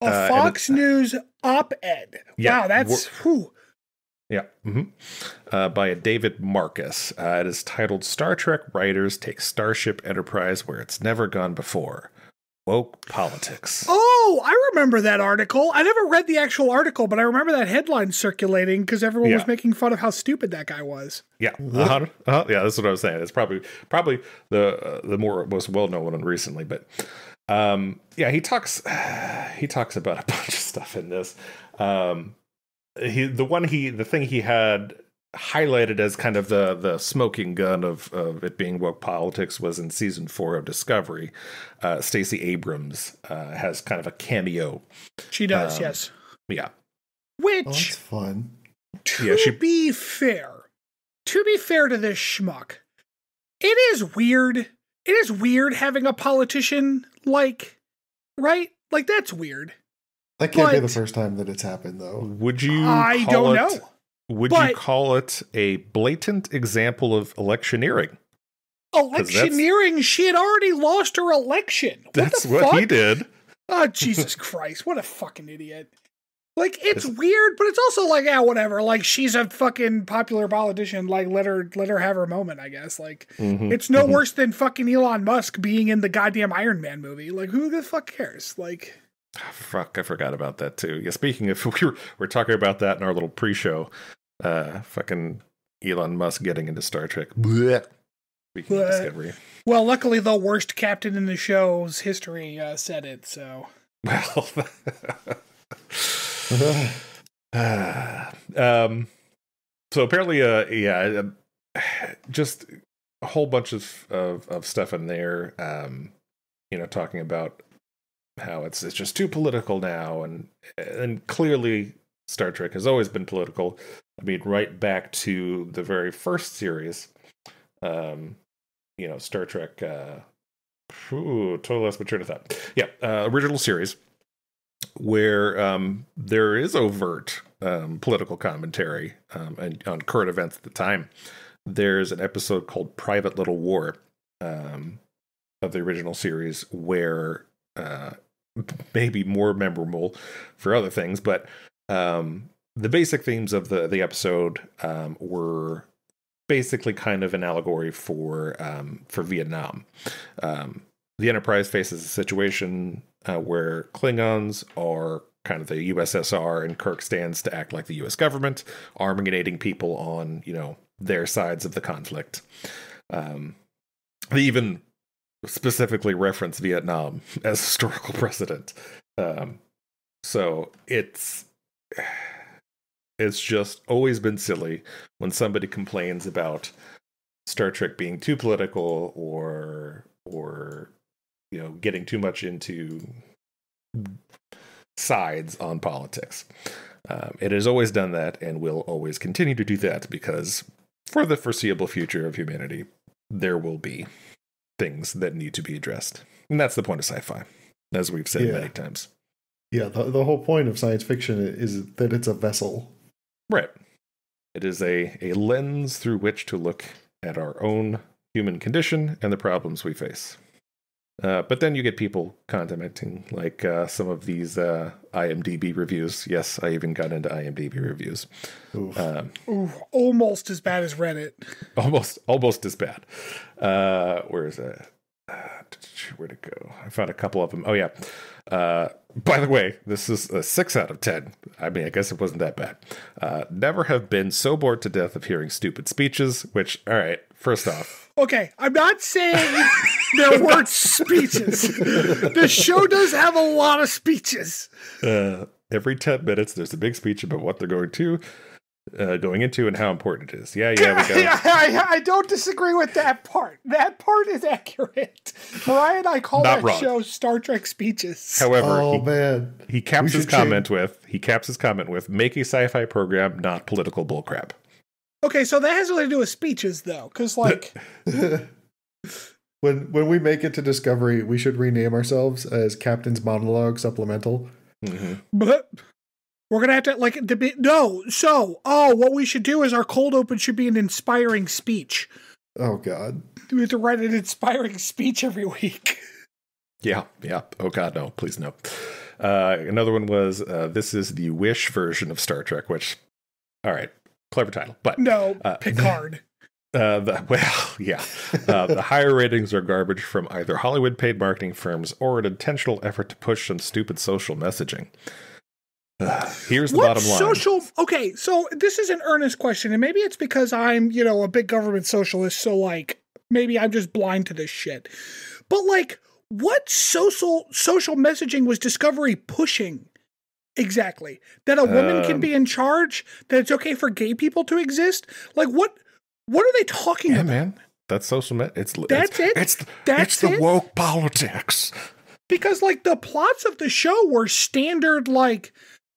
A Fox News op-ed. Yeah, wow, that's... whew. Yeah. Mm-hmm. By David Marcus. It is titled Star Trek Writers Take Starship Enterprise Where It's Never Gone Before. Woke Politics. Oh, I remember that article. I never read the actual article, but I remember that headline circulating because everyone was making fun of how stupid that guy was. Yeah. Yeah, that's what I was saying. It's probably the most well-known one recently, but he talks about a bunch of stuff in this. The thing he had highlighted as kind of the smoking gun of it being woke politics was in season 4 of Discovery. Stacey Abrams has kind of a cameo. She does, yes. Yeah. Which that's fun. To be fair to this schmuck, it is weird. It is weird having a politician right? Like, that's weird. That can't be the first time that it's happened, though. Would you? I don't know. Would you call it a blatant example of electioneering? Electioneering? She had already lost her election. That's what he did. Oh, Jesus Christ. What a fucking idiot. Like, it's weird, but it's also like, yeah, whatever. Like, she's a fucking popular politician. Like, let her have her moment, I guess. Like, it's no worse than fucking Elon Musk being in the goddamn Iron Man movie. Like, who the fuck cares? Like... Fuck, I forgot about that too. Yeah, speaking of, we're talking about that in our little pre-show. Fucking Elon Musk getting into Star Trek. Blech. Speaking of Discovery. Well, luckily the worst captain in the show's history said it, so. Well. So apparently, just a whole bunch of stuff in there, talking about how it's just too political now, and clearly Star Trek has always been political. I mean, right back to the very first series, Star Trek. Totally lost my train of thought. Yeah, original series where there is overt political commentary on current events at the time. There's an episode called "Private Little War" of the original series where. Maybe more memorable for other things, but the basic themes of the episode were basically kind of an allegory for Vietnam. The Enterprise faces a situation where Klingons are kind of the USSR, and Kirk stands to act like the U.S. government, arming and aiding people on their sides of the conflict. They even specifically reference Vietnam as historical precedent. So it's just always been silly when somebody complains about Star Trek being too political or getting too much into sides on politics. It has always done that and will always continue to do that because for the foreseeable future of humanity, there will be things that need to be addressed. And that's the point of sci-fi, as we've said many times. Yeah, the whole point of science fiction is that it's a vessel. Right. It is a lens through which to look at our own human condition and the problems we face. But then you get people commenting, like some of these IMDb reviews. Yes, I even got into IMDb reviews. Almost as bad as Reddit. Almost as bad. Where is that? Where'd it go? I found a couple of them. Oh, yeah. By the way, this is a 6 out of 10. I mean, I guess it wasn't that bad. Never have been so bored to death of hearing stupid speeches, which, all right, first off. Okay, I'm not saying there weren't speeches. The show does have a lot of speeches. Every 10 minutes, there's a big speech about what they're going to. going into and how important it is. Yeah, we go. I don't disagree with that part. That part is accurate. Mariah and I call that show Star Trek speeches. However, he caps his comment with make a sci-fi program, not political bullcrap. Okay, so that has nothing to do with speeches, though, because like when we make it to Discovery, we should rename ourselves as Captain's Monologue Supplemental. Mm-hmm. But we're gonna have to like debate. No, so what we should do is our cold open should be an inspiring speech. Oh God, we have to write an inspiring speech every week. Yeah. Oh God, no, please no. Another one was this is the Wish version of Star Trek, which, all right, clever title, but no, Picard. The higher ratings are garbage from either Hollywood paid marketing firms or an intentional effort to push some stupid social messaging. Here's the bottom line. Okay, so this is an earnest question, and maybe it's because I'm, a big government socialist, so like maybe I'm just blind to this shit. But like, what social messaging was Discovery pushing? Exactly. That a woman can be in charge? That it's okay for gay people to exist? Like what are they talking about? Man, that's social That's it? It's the woke politics. Because like the plots of the show were standard like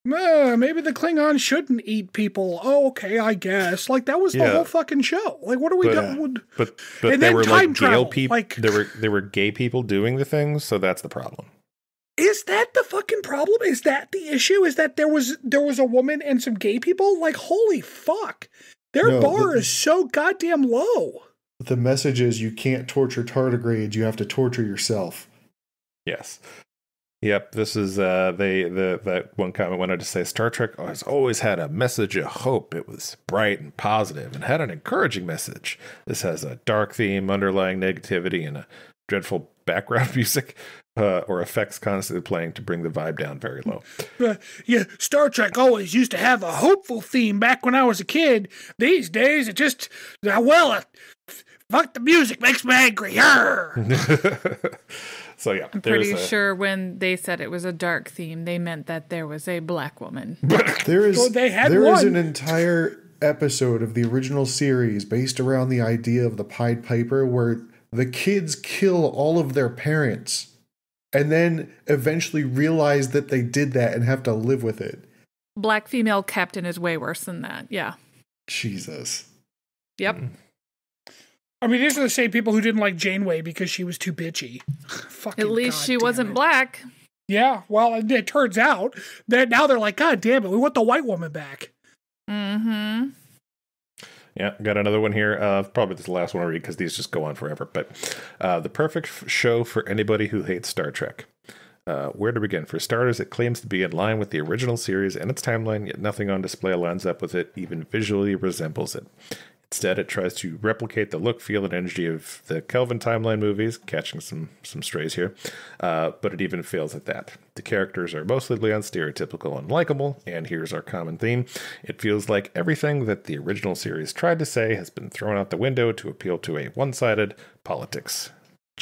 maybe the Klingons shouldn't eat people. Oh, okay, I guess. Like that was the whole fucking show. Like, what are we doing? But and there were like gay people. Like there were gay people doing the things, so that's the problem. Is that the fucking problem? Is that the issue? Is that there was a woman and some gay people? Like, holy fuck, their bar is so goddamn low. The message is you can't torture tardigrades. You have to torture yourself. Yes. Yep, this is that one comment wanted to say Star Trek has always had a message of hope. It was bright and positive and had an encouraging message. This has a dark theme, underlying negativity, and a dreadful background music or effects constantly playing to bring the vibe down very low. Star Trek always used to have a hopeful theme back when I was a kid. These days, it just, fuck the music, makes me angry. So yeah, I'm pretty sure when they said it was a dark theme, they meant that there was a black woman. There is an entire episode of the original series based around the idea of the Pied Piper where the kids kill all of their parents and then eventually realize that they did that and have to live with it. Black female captain is way worse than that. Yeah. Jesus. Yep. I mean, these are the same people who didn't like Janeway because she was too bitchy. At least she wasn't black. Yeah, well, it turns out that now they're like, God damn it, we want the white woman back. Mm-hmm. Yeah, got another one here. Probably this last one I'll read because these just go on forever. But the perfect show for anybody who hates Star Trek. Where to begin? For starters, it claims to be in line with the original series and its timeline, yet nothing on display lines up with it, even visually resembles it. Instead, it tries to replicate the look, feel, and energy of the Kelvin timeline movies, catching some strays here, but it even fails at that. The characters are mostly stereotypical and likable, and here's our common theme. It feels like everything that the original series tried to say has been thrown out the window to appeal to a one-sided politics.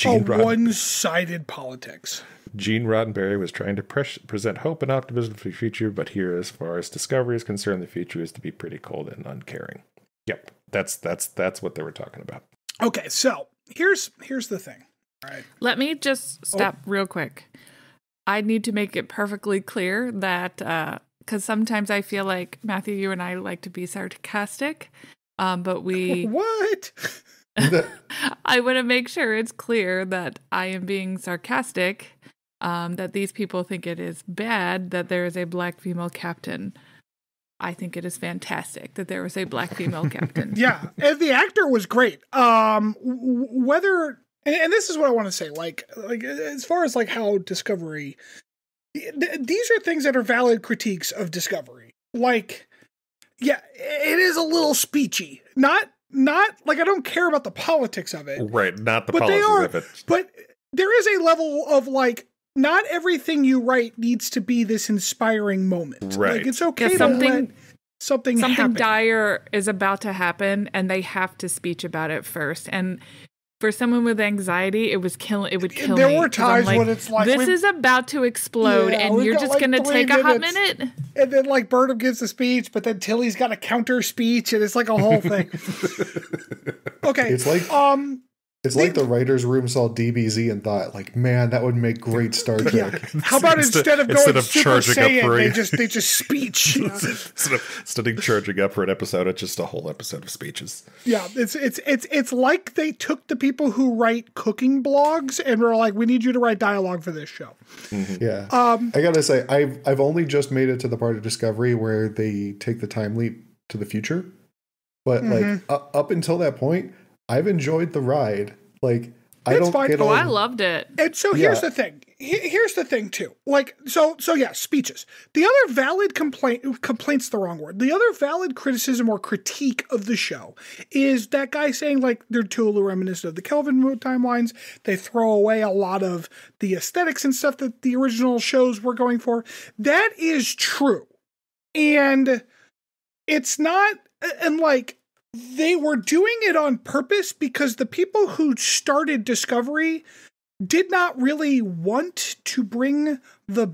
One-sided politics. Gene Roddenberry was trying to present hope and optimism for the future, but here, as far as Discovery is concerned, the future is to be pretty cold and uncaring. Yep. That's what they were talking about. Okay, so here's the thing. All right. Let me just stop real quick. I need to make it perfectly clear that because sometimes I feel like Matthew, you and I like to be sarcastic, but we what? I want to make sure it's clear that I am being sarcastic. That these people think it is bad that there is a black female captain. I think it is fantastic that there was a black female captain. Yeah, and the actor was great. Whether and this is what I want to say, like as far as like how Discovery, these are things that are valid critiques of Discovery. Like, yeah, it is a little speechy. Not like I don't care about the politics of it. Right, not the politics of it. But there is a level of like, not everything you write needs to be this inspiring moment. Right. Like, it's okay to let something happen. Dire is about to happen, and they have to speech about it first. And for someone with anxiety, it would kill me. There were times when it's like, this is about to explode, and you're just gonna take a hot minute. And then like Burnham gives a speech, but then Tilly's got a counter speech, and it's like a whole thing. Okay, it's like the writer's room saw DBZ and thought, like, man, that would make great Star Trek. Yeah. How about instead of Super Saiyan, they just speech. Yeah. Instead of charging up for an episode, it's just a whole episode of speeches. Yeah, it's like they took the people who write cooking blogs and were like, we need you to write dialogue for this show. Mm-hmm. Yeah. I gotta say, I've only just made it to the part of Discovery where they take the time leap to the future, but like up until that point, I've enjoyed the ride. Like, I loved it. And so here's the thing. Here's the thing too. Like, so yeah, speeches. The other valid complaint's the wrong word. The other valid criticism or critique of the show is that guy saying like they're too reminiscent of the Kelvin timelines. They throw away a lot of the aesthetics and stuff that the original shows were going for. That is true. And it's not, and like, they were doing it on purpose because the people who started Discovery did not really want to bring the,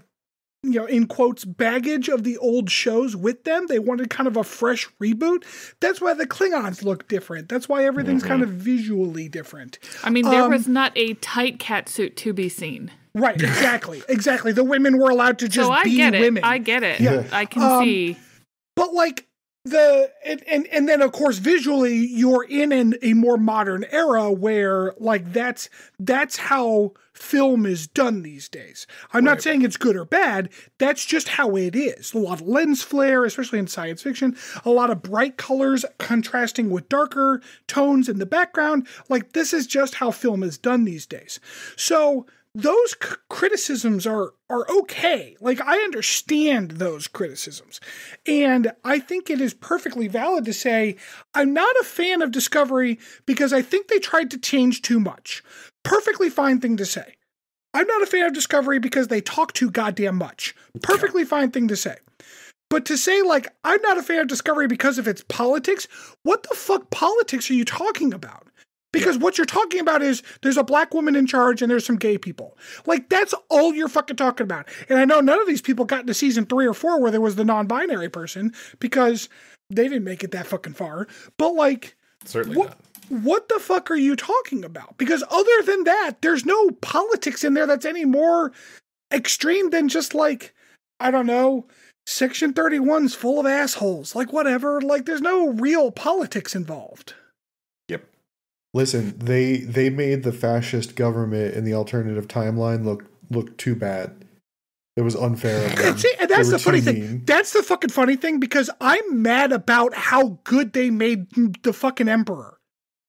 in quotes, baggage of the old shows with them. They wanted kind of a fresh reboot. That's why the Klingons look different. That's why everything's kind of visually different. I mean, there was not a tight catsuit to be seen. Right, exactly. The women were allowed to just be women. I get it. Yeah. I can see. But like, and then of course visually you're in a more modern era where like that's how film is done these days. I'm not saying it's good or bad. That's just how it is. A lot of lens flare, especially in science fiction, a lot of bright colors contrasting with darker tones in the background. Like this is just how film is done these days. So those criticisms are okay. Like, I understand those criticisms. And I think it is perfectly valid to say, I'm not a fan of Discovery because I think they tried to change too much. Perfectly fine thing to say. I'm not a fan of Discovery because they talk too goddamn much. Perfectly fine thing to say. But to say, like, I'm not a fan of Discovery because of its politics, what the fuck politics are you talking about? Because what you're talking about is there's a black woman in charge and there's some gay people. Like, that's all you're fucking talking about. And I know none of these people got into season 3 or 4 where there was the non-binary person because they didn't make it that fucking far. But, like, certainly not. What the fuck are you talking about? Because other than that, there's no politics in there that's any more extreme than just, like, I don't know, Section 31's full of assholes. Like, whatever. Like, there's no real politics involved. Listen, they made the fascist government in the alternative timeline look too bad. It was unfair of them. See, and that's the funny thing. That's the fucking funny thing because I'm mad about how good they made the fucking Emperor.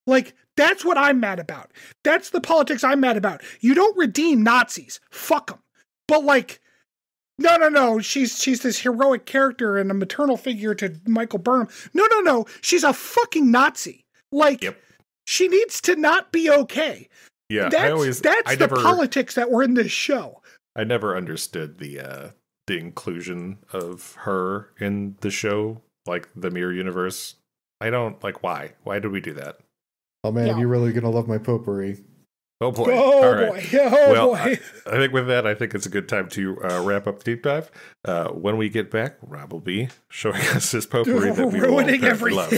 Like, that's what I'm mad about. That's the politics I'm mad about. You don't redeem Nazis. Fuck them. But like, no. She's this heroic character and a maternal figure to Michael Burnham. No. She's a fucking Nazi. Like, she needs to not be okay. Yeah, that's the politics that were in this show. I never understood the inclusion of her in the show, like the mirror universe. I don't like why. Why did we do that? Oh man, you're really gonna love my potpourri. Oh boy! All right. Boy! I think with that, I think it's a good time to wrap up the deep dive. When we get back, Rob will be showing us his potpourri that we all apparently love.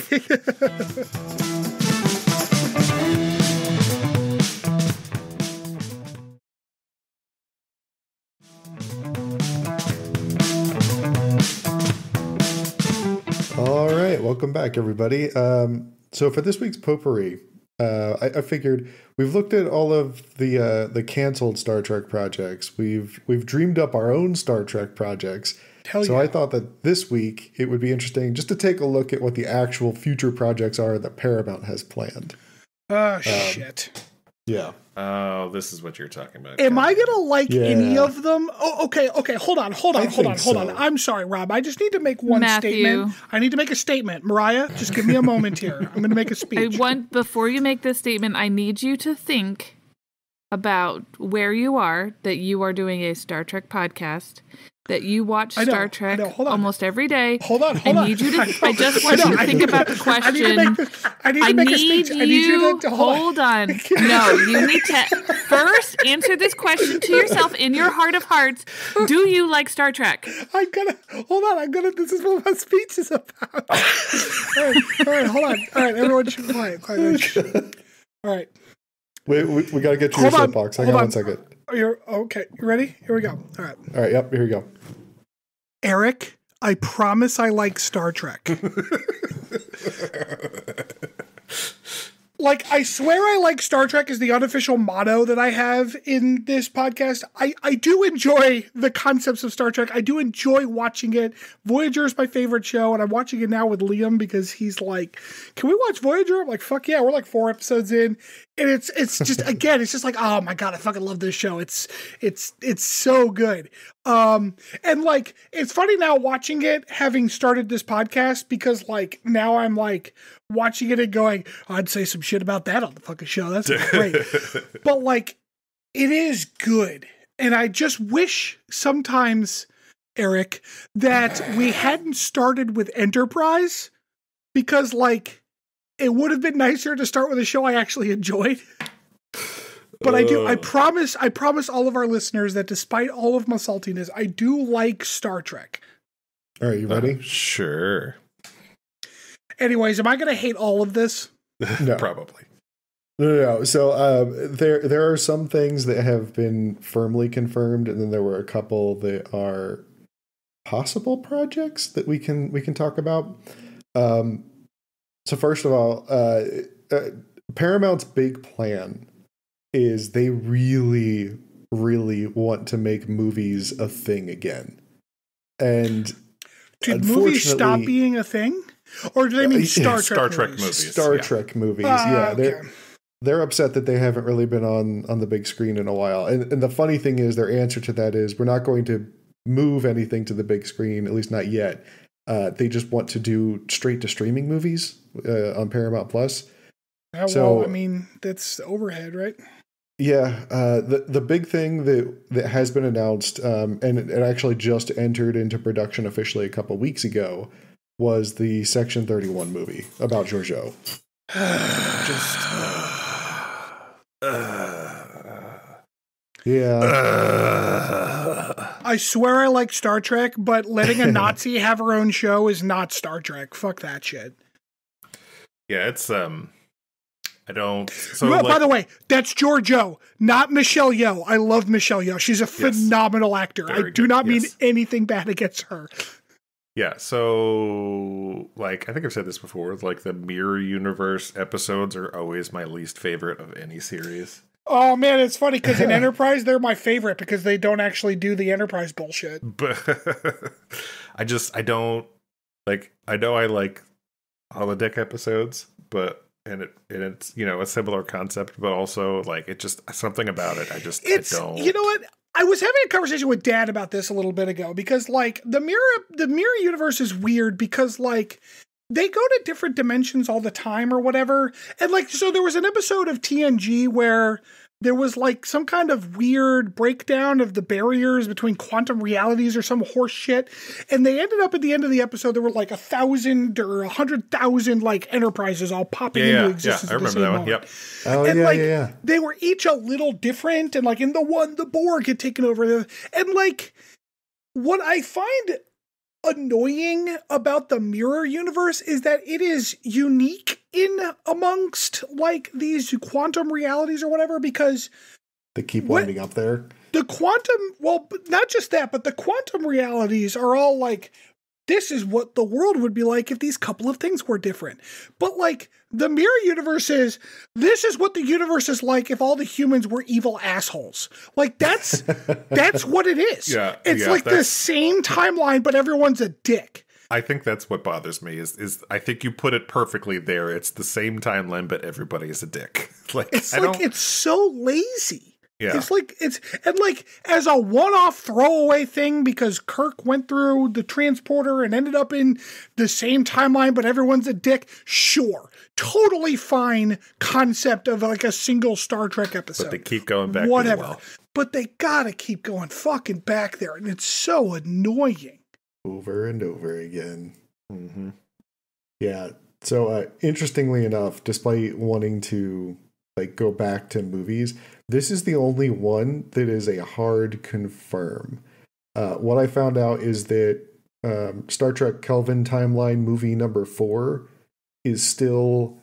All right, welcome back, everybody. So for this week's potpourri, I figured we've looked at all of the canceled Star Trek projects. We've dreamed up our own Star Trek projects. I thought that this week it would be interesting just to take a look at what the actual future projects are that Paramount has planned. Shit. Yeah. Oh, this is what you're talking about. Am I gonna like any of them? Oh, okay. Hold on. I'm sorry, Rob. I just need to make one statement. I need to make a statement. Mariah, just give me a moment here. I'm gonna make a speech. Before you make this statement, I need you to think about where you are, that you are doing a Star Trek podcast, that you watch Star Trek almost every day. Hold on. I need you to. I just want you to think about the question. I need to make a speech. I need you to hold on. No, you need to first answer this question to yourself in your heart of hearts. Do you like Star Trek? This is what my speech is about. All right, hold on. All right, everyone should quiet. All right. We got to get to your soapbox. Hang on 1 second. You're okay. You ready? Here we go. All right. All right. Yep. Here we go. Eric, I promise I like Star Trek. Like, I swear I like Star Trek is the unofficial motto that I have in this podcast. I do enjoy the concepts of Star Trek. I do enjoy watching it. Voyager is my favorite show, and I'm watching it now with Liam because he's like, can we watch Voyager? I'm like, fuck yeah. We're like 4 episodes in. And it's just, again, it's just like, oh my God, I fucking love this show. It's so good. And like, it's funny now watching it, having started this podcast, because like, now I'm like watching it and going, I'd say some shit about that on the fucking show. That's great. But like, it is good. And I just wish sometimes, Eric, that we hadn't started with Enterprise, because like, it would have been nicer to start with a show I actually enjoyed. But I promise all of our listeners that despite all of my saltiness, I do like Star Trek. All right, you ready? Sure. Anyways, am I going to hate all of this? No. Probably. No. So there are some things that have been firmly confirmed, and then there were a couple that are possible projects that we can talk about. So first of all, Paramount's big plan is they really, really want to make movies a thing again. And did movies stop being a thing? Or do they mean Star Trek movies? Star Trek movies, yeah. They're upset that they haven't really been on the big screen in a while. And the funny thing is, their answer to that is, we're not going to move anything to the big screen, at least not yet. They just want to do straight to streaming movies on Paramount Plus. Yeah, well, I mean, that's overhead, right? Yeah. The big thing that has been announced, and it actually just entered into production officially a couple weeks ago, was the Section 31 movie about Giorgio. I swear I like Star Trek, but letting a Nazi have her own show is not Star Trek. Fuck that shit. Yeah, it's I don't. So, well, by the way, that's Giorgio, not Michelle Yeoh. I love Michelle Yeoh. She's a phenomenal actor. I do not mean anything bad against her. Yeah, so like I think I've said this before. Like the Mirror Universe episodes are always my least favorite of any series. Oh man, it's funny because in Enterprise they're my favorite because they don't actually do the Enterprise bullshit. But I don't like. I know I like holodeck episodes, but it's a similar concept, but also like it just something about it. I don't. You know what? I was having a conversation with Dad about this a little bit ago because like the mirror universe is weird because like they go to different dimensions all the time or whatever. And like, so there was an episode of TNG where there was like some kind of weird breakdown of the barriers between quantum realities or some horse shit. And they ended up at the end of the episode, there were like 1,000 or 100,000 like enterprises all popping into existence. Yeah, I remember that one. Yep. Oh, and they were each a little different. And like in the one, the Borg had taken over. And like what I find annoying about the mirror universe is that it is unique in amongst like these quantum realities or whatever, because they keep winding up there. The quantum, well, not just that, but the quantum realities are all like, this is what the world would be like if these couple of things were different. But like the mirror universe is, this is what the universe is like if all the humans were evil assholes. Like that's what it is. Yeah, it's like the same timeline, but everyone's a dick. I think that's what bothers me is I think you put it perfectly there. It's the same timeline, but everybody is a dick. Like it's so lazy. Yeah. And as a one-off throwaway thing because Kirk went through the transporter and ended up in the same timeline, but everyone's a dick. Sure. Totally fine concept of like a single Star Trek episode. But they keep going back whatever. To the well. but they gotta keep going fucking back there, and it's so annoying. Over and over again. Mm-hmm. Yeah. So interestingly enough, despite wanting to like go back to movies, this is the only one that is a hard confirm. What I found out is that Star Trek Kelvin Timeline movie number 4 is still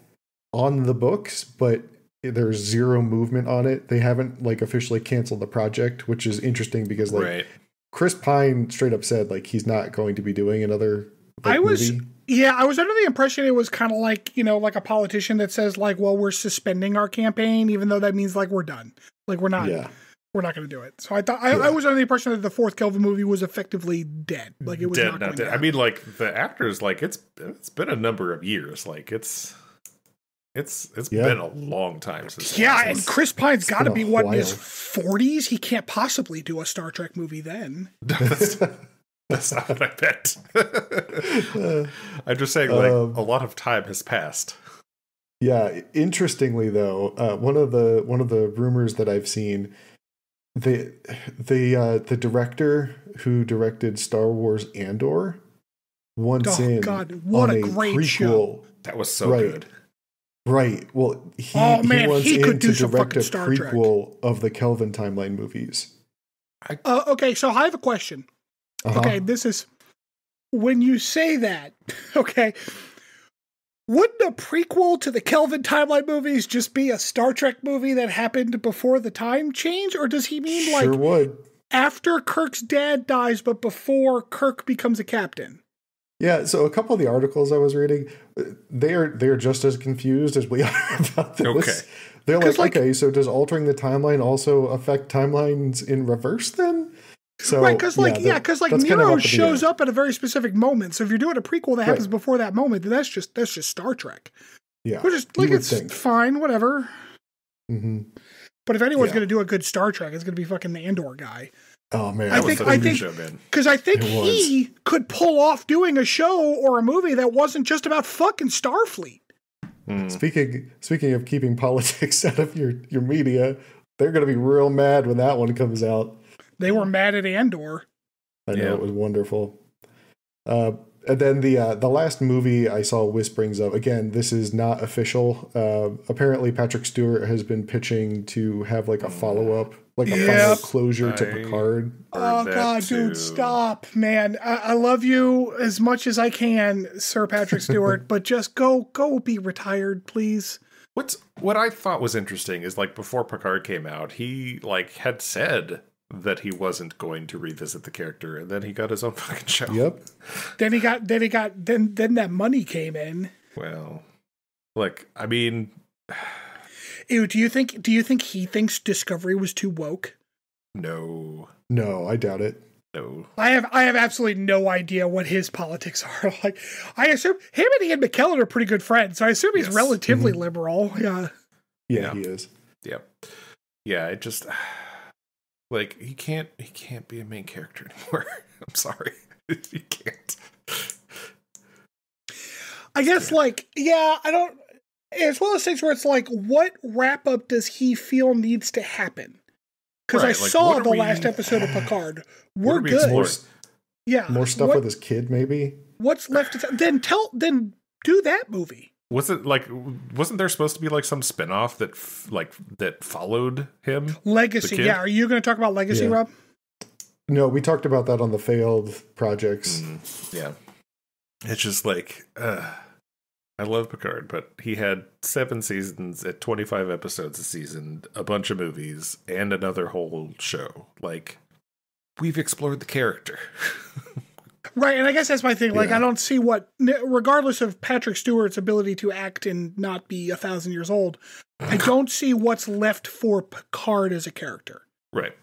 on the books, but there's zero movement on it. They haven't like officially canceled the project, which is interesting because like Chris Pine straight up said like he's not going to be doing another movie. I was under the impression it was kind of like, you know, like a politician that says like, well, we're suspending our campaign, even though that means like we're done. Like we're not going to do it. So I thought I was under the impression that the 4th Kelvin movie was effectively dead. Like it was not going to. I mean, like the actors, like it's been a number of years. Like it's been a long time since. Yeah, and Chris Pine's got to be what, in his 40s? He can't possibly do a Star Trek movie then. That's not what I meant. I'm just saying, like a lot of time has passed. Yeah, interestingly though, one of the rumors that I've seen, the director who directed Star Wars Andor wants what a great prequel show. That was so good. Right. Well, he wants to direct a prequel of the Kelvin Timeline movies. Okay, so I have a question. Okay, this is when you say that. Okay, wouldn't a prequel to the Kelvin Timeline movies just be a Star Trek movie that happened before the time change, or does he mean like after Kirk's dad dies, but before Kirk becomes a captain? Yeah, so a couple of the articles I was reading, they are just as confused as we are about this. Okay. They're like, okay, so does altering the timeline also affect timelines in reverse then? So, right, because Nero shows up at a very specific moment. So if you're doing a prequel that happens before that moment, then that's just Star Trek. Yeah, which is like it's fine, whatever. Mm-hmm. But if anyone's going to do a good Star Trek, it's going to be fucking the Andor guy. Oh man, I think because I think he could pull off doing a show or a movie that wasn't just about fucking Starfleet. Speaking of keeping politics out of your media, they're going to be real mad when that one comes out. They were mad at Andor. I know, it was wonderful. And then the last movie I saw whisperings of, again, this is not official. Apparently Patrick Stewart has been pitching to have like a follow-up, like a final closure to Picard. Oh God, dude, stop, man. I love you as much as I can, Sir Patrick Stewart, but just go be retired, please. What I thought was interesting is like before Picard came out, he like had said that he wasn't going to revisit the character, and then he got his own fucking show. Yep. Then that money came in. Well, like, I mean, ew, do you think he thinks Discovery was too woke? No, I doubt it. No. I have absolutely no idea what his politics are. Like, I assume him and Ian McKellen are pretty good friends, so I assume he's relatively liberal. Yeah, he is. Yep. Yeah, it just like he can't be a main character anymore. I'm sorry. He can't. I guess I don't, it's one of those things where it's like, what wrap up does he feel needs to happen? Because I saw the last episode of Picard. We're good. More stuff with his kid, maybe. What's left? Then do that movie. Wasn't there supposed to be like some spinoff that followed him? Legacy, yeah. Are you going to talk about Legacy, Rob? No, we talked about that on the failed projects. Yeah, it's just like I love Picard, but he had 7 seasons at 25 episodes a season, a bunch of movies, and another whole show. Like, we've explored the character. Right, and I guess that's my thing. Like, I don't see regardless of Patrick Stewart's ability to act and not be 1,000 years old, I don't see what's left for Picard as a character. Right.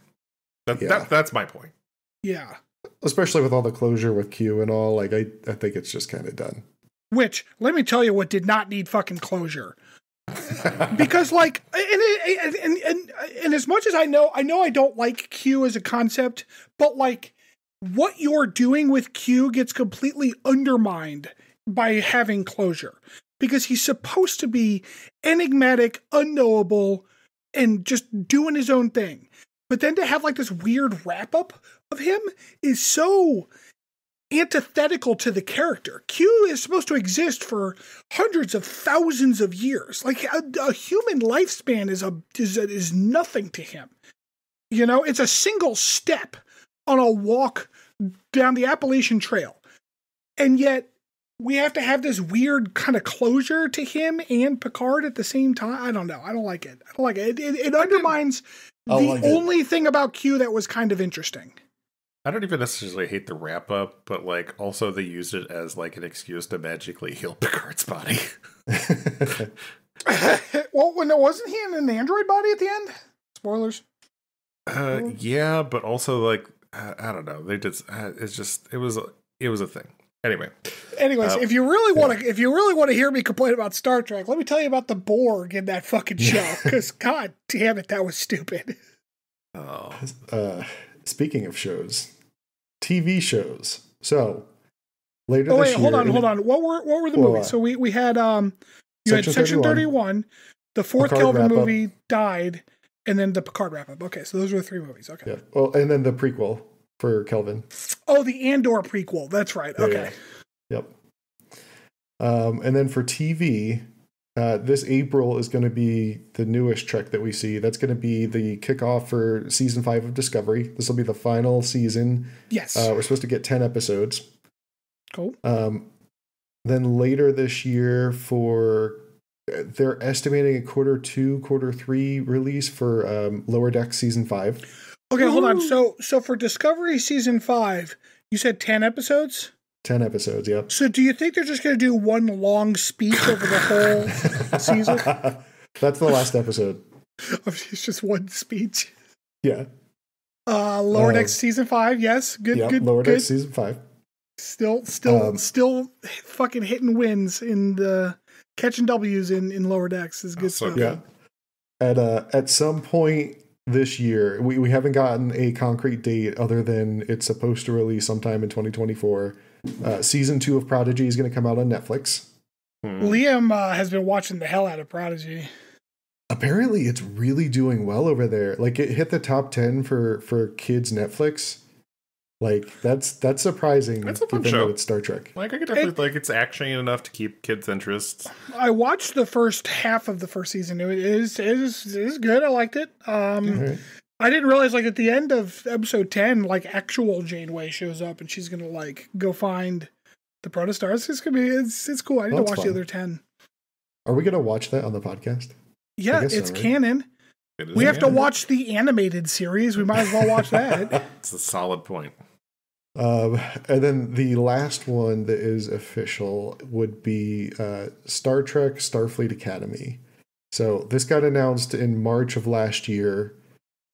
That's my point. Yeah. Especially with all the closure with Q and all, like, I think it's just kind of done. Which, let me tell you what did not need fucking closure. Because, like, and as much as I know I don't like Q as a concept, but, like, what you're doing with Q gets completely undermined by having closure. Because he's supposed to be enigmatic, unknowable, and just doing his own thing. But then to have like this weird wrap up of him is so antithetical to the character. Q is supposed to exist for hundreds of thousands of years. Like a human lifespan is nothing to him. You know, it's a single step on a walk down the Appalachian Trail. And yet we have to have this weird kind of closure to him and Picard at the same time. I don't know. I don't like it. It undermines the only thing about Q that was kind of interesting. I don't even necessarily hate the wrap up, but like also they used it as like an excuse to magically heal Picard's body. Well, wasn't he in an android body at the end? Spoilers. Yeah, but also like I don't know. They did. It was a thing. Anyways, if you really want to hear me complain about Star Trek, let me tell you about the Borg in that fucking show. Because god damn it, that was stupid. Oh. Speaking of shows, TV shows. So later this year. Hold on. What were the movies? So we had you had Section 31, the fourth Picard Kelvin wrap-up. movie died, and then the Picard wrap up. Okay, so those were the 3 movies. Okay. Yeah. Well, and then the prequel for Kelvin. Oh, the Andor prequel. That's right. Okay. Yeah. Yep. And then for TV, this April is going to be the newest Trek that we see. That's going to be the kickoff for season 5 of Discovery. This will be the final season. Yes. We're supposed to get 10 episodes. Cool. Then later this year they're estimating a Q2, Q3 release for Lower Decks season 5. Okay, hold on. So for Discovery season 5, you said 10 episodes? 10 episodes, yep. So do you think they're just going to do one long speech over the whole season? That's the last episode. It's just one speech. Yeah. Lower Decks season 5, yes. Good. Lower Decks season 5. Still fucking hitting wins in the catching W's in Lower Decks is good stuff. Yeah. At some point this year, we haven't gotten a concrete date other than it's supposed to release sometime in 2024. Season 2 of Prodigy is going to come out on Netflix. Liam has been watching the hell out of Prodigy. Apparently, it's really doing well over there. Like, it hit the top 10 for kids Netflix. Like, that's surprising. That's a fun show. It's Star Trek. Like, I could definitely it's action enough to keep kids' interests. I watched the first half of the first season. It is good. I liked it. Right. I didn't realize, like, at the end of episode 10, like, actual Janeway shows up and she's gonna, like, go find the protostars. It's cool. I need to watch the other 10. Are we gonna watch that on the podcast? Yeah, it's canon. We have to watch the animated series. We might as well watch that. It's a solid point. And then the last one that is official would be Star Trek Starfleet Academy. So this got announced in March of last year,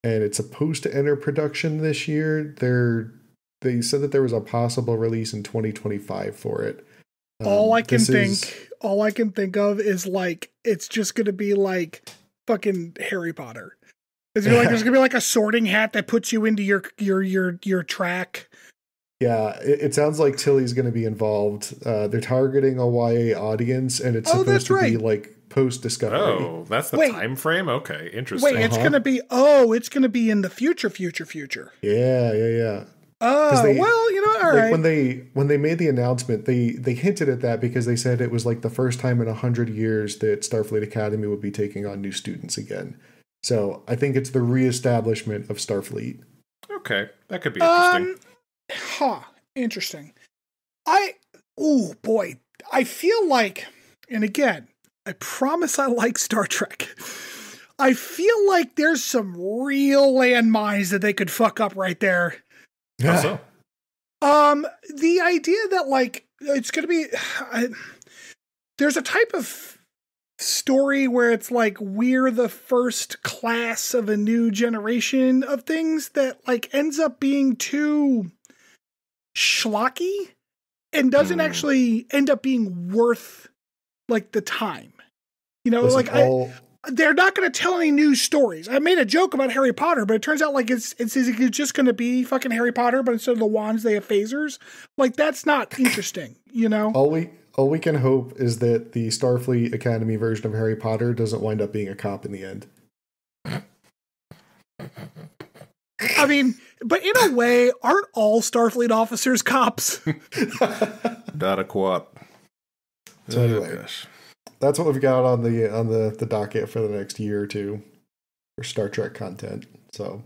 and it's supposed to enter production this year. They said that there was a possible release in 2025 for it. All I can think of is like it's just going to be like fucking Harry Potter. There's gonna be like a sorting hat that puts you into your track. Yeah, it sounds like Tilly's going to be involved. They're targeting a YA audience, and it's supposed to be like post-Discovery. Oh, that's the time frame? Okay, interesting. Wait, it's going to be in the future. Yeah. Well, all right. When they made the announcement, they hinted at that because they said it was like the first time in 100 years that Starfleet Academy would be taking on new students again. So I think it's the reestablishment of Starfleet. Okay, that could be interesting. Interesting. I feel like, and again, I promise I like Star Trek. I feel like there's some real landmines that they could fuck up right there. How so? The idea that like it's gonna be, there's a type of story where it's like we're the first class of a new generation of things that like ends up being too schlocky and doesn't actually end up being worth like the time. They're not going to tell any new stories. I made a joke about Harry Potter, but it turns out like it's just going to be fucking Harry Potter, but instead of the wands, they have phasers. Like that's not interesting, All we can hope is that the Starfleet Academy version of Harry Potter doesn't wind up being a cop in the end. I mean, but in a way, aren't all Starfleet officers cops? Not a co-op. So anyway, that's what we've got on the docket for the next year or two for Star Trek content. So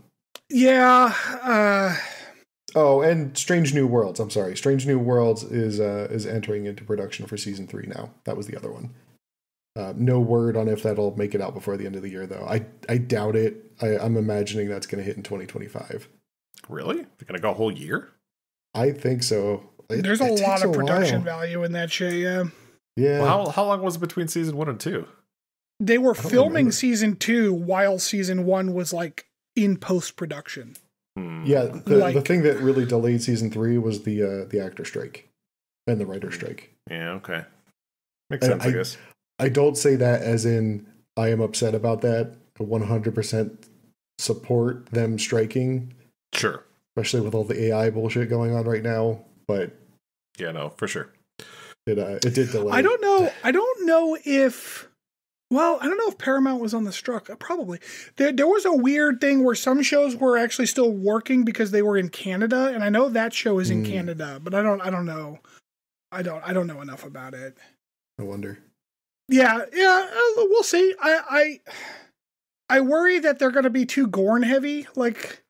yeah. Oh, and Strange New Worlds. I'm sorry, Strange New Worlds is entering into production for season 3 now. That was the other one. No word on if that'll make it out before the end of the year, though. I doubt it. I'm imagining that's going to hit in 2025. Really? They're going to go a whole year? I think so. There's a lot of production value in that shit, yeah. Yeah. Well, how long was it between season 1 and 2? They were filming season 2 while season 1 was like in post-production. Yeah, the thing that really delayed season 3 was the actor strike and the writer strike. Yeah, okay. Makes sense, I guess. I don't say that as in I am upset about that. I 100% support them striking. Sure. Especially with all the AI bullshit going on right now. But yeah, no, for sure. It did delay. I don't know if Paramount was on the struck. Probably. There was a weird thing where some shows were actually still working because they were in Canada, and I know that show is in Canada, but I don't know. I don't know enough about it. I wonder. Yeah, we'll see. I worry that they're going to be too Gorn heavy. Like,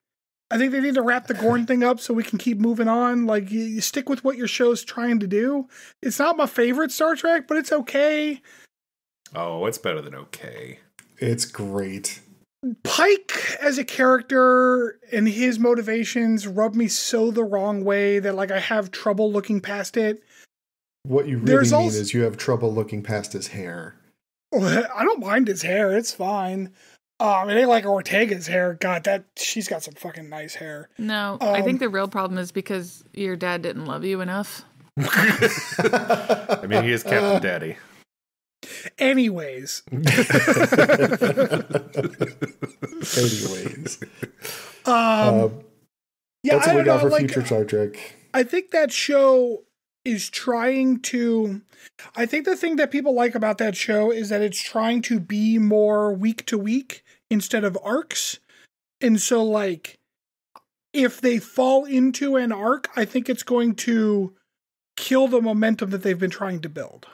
I think they need to wrap the Gorn thing up so we can keep moving on. Like, you stick with what your show's trying to do. It's not my favorite Star Trek, but it's okay. Oh, it's better than okay. It's great. Pike as a character and his motivations rub me so the wrong way that, like, I have trouble looking past it. What you really mean is you have trouble looking past his hair. I don't mind his hair. It's fine. It ain't like Ortega's hair. God, she's got some fucking nice hair. No, I think the real problem is because your dad didn't love you enough. I mean, he is Captain Daddy. Anyways. That's what we got for future Star Trek. I think that show is trying to... I think the thing that people like about that show is that it's trying to be more week to week instead of arcs. And so, like, if they fall into an arc, I think it's going to kill the momentum that they've been trying to build.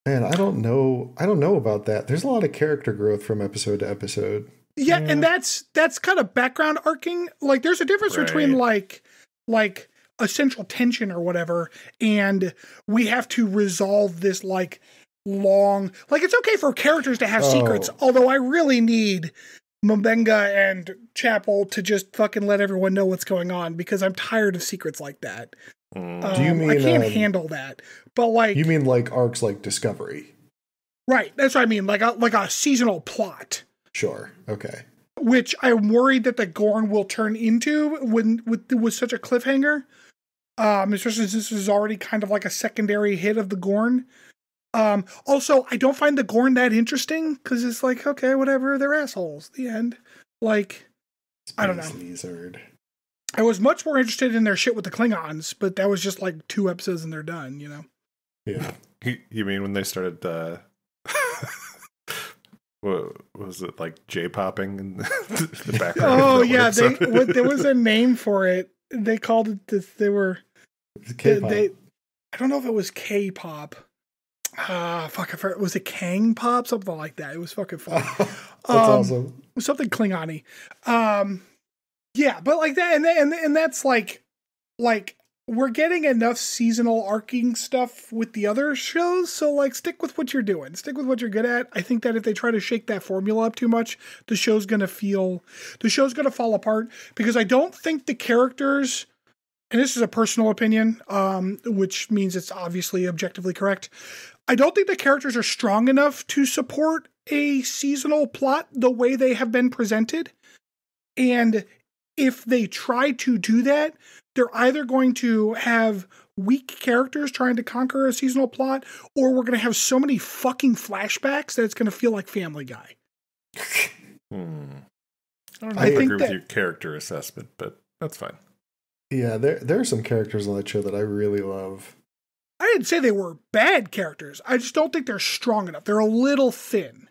Man, I don't know about that. There's a lot of character growth from episode to episode. Yeah, and that's kind of background arcing. Like, there's a difference between like essential tension or whatever, and we have to resolve this like long. Like, it's okay for characters to have secrets, although I really need Mbenga and Chapel to just fucking let everyone know what's going on, because I'm tired of secrets like that. Do you mean I can't handle that? But like, you mean like arcs like Discovery? Right, that's what I mean. Like a seasonal plot. Sure. Okay. Which I'm worried that the Gorn will turn into with such a cliffhanger. Especially since this is already kind of like a secondary hit of the Gorn. Also, I don't find the Gorn that interesting because it's like, okay, whatever, they're assholes. The end. Like, I don't know. Lizard. I was much more interested in their shit with the Klingons, but that was just like 2 episodes and they're done, you know? Yeah. You mean when they started, what was it, like J-popping in the background? Oh, yeah. There was a name for it. They called it this. They were K-pop. I don't know if it was K-pop. Fuck, I forgot. Was it Kang pop? Something like that. It was fucking fun. That's awesome. Something Klingon-y. Yeah, but like that, and that's like we're getting enough seasonal arcing stuff with the other shows. So like, stick with what you're doing. Stick with what you're good at. I think that if they try to shake that formula up too much, the show's gonna fall apart, because I don't think the characters, and this is a personal opinion, which means it's obviously objectively correct. I don't think the characters are strong enough to support a seasonal plot the way they have been presented. And if they try to do that, they're either going to have weak characters trying to conquer a seasonal plot, or we're going to have so many fucking flashbacks that it's going to feel like Family Guy. I agree with your character assessment, but that's fine. Yeah, there are some characters on that show that I really love. I didn't say they were bad characters. I just don't think they're strong enough. They're a little thin.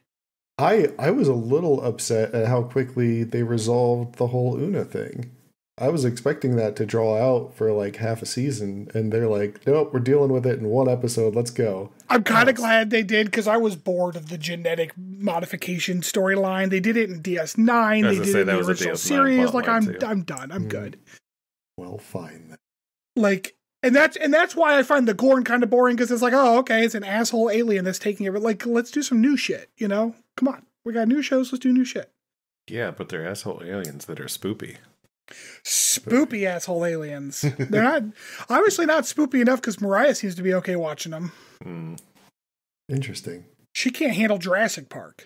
I was a little upset at how quickly they resolved the whole Una thing. I was expecting that to draw out for like half a season, and they're like, nope, we're dealing with it in one episode. Let's go. I'm kind of glad they did, because I was bored of the genetic modification storyline. They did it in DS9. They did it in the original series. Like, I'm done. I'm good. Well, fine then. Like, and that's why I find the Gorn kind of boring, because it's like, oh, okay, it's an asshole alien that's taking it. Like, let's do some new shit, you know? Come on. We got new shows. Let's do new shit. Yeah, but they're asshole aliens that are spoopy. Spoopy asshole aliens. They're not obviously not spoopy enough, because Mariah seems to be okay watching them. Interesting. She can't handle Jurassic Park.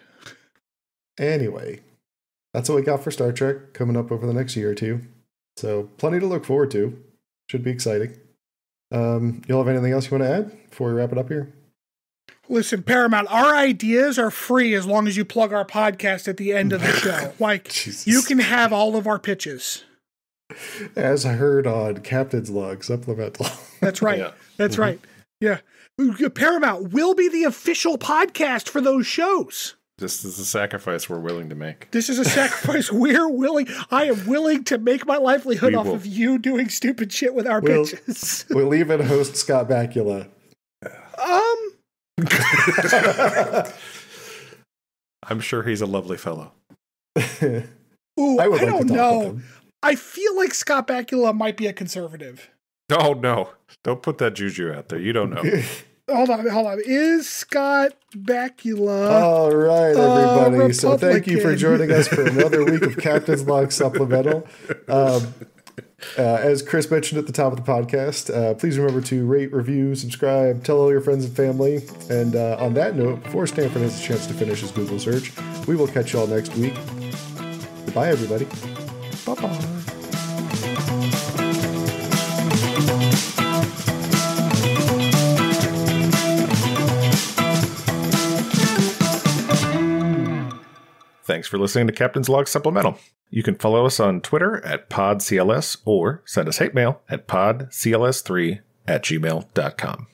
Anyway, that's what we got for Star Trek coming up over the next year or two. So plenty to look forward to. Should be exciting. You'll have anything else you want to add before we wrap it up here? Listen, Paramount, our ideas are free as long as you plug our podcast at the end of the show. Like, you can have all of our pitches. As I heard on Captain's Log Supplemental. That's right. Yeah. That's right. Yeah. Paramount will be the official podcast for those shows. This is a sacrifice we're willing to make. This is a sacrifice we're willing. I am willing to make my livelihood off of you doing stupid shit with our pitches. We'll even host Scott Bakula. I'm sure he's a lovely fellow. Ooh, I don't know. I feel like Scott Bakula might be a conservative. Oh, no. Don't put that juju out there. You don't know. Hold on. Is Scott Bakula all right, everybody. So thank you for joining us for another week of Captain's Log Supplemental. As Chris mentioned at the top of the podcast, please remember to rate, review, subscribe, tell all your friends and family. And on that note, before Stanford has a chance to finish his Google search, we will catch you all next week. Goodbye, everybody. Bye-bye. Thanks for listening to Captain's Log Supplemental. You can follow us on Twitter at PodCLS or send us hate mail at podcls3@gmail.com.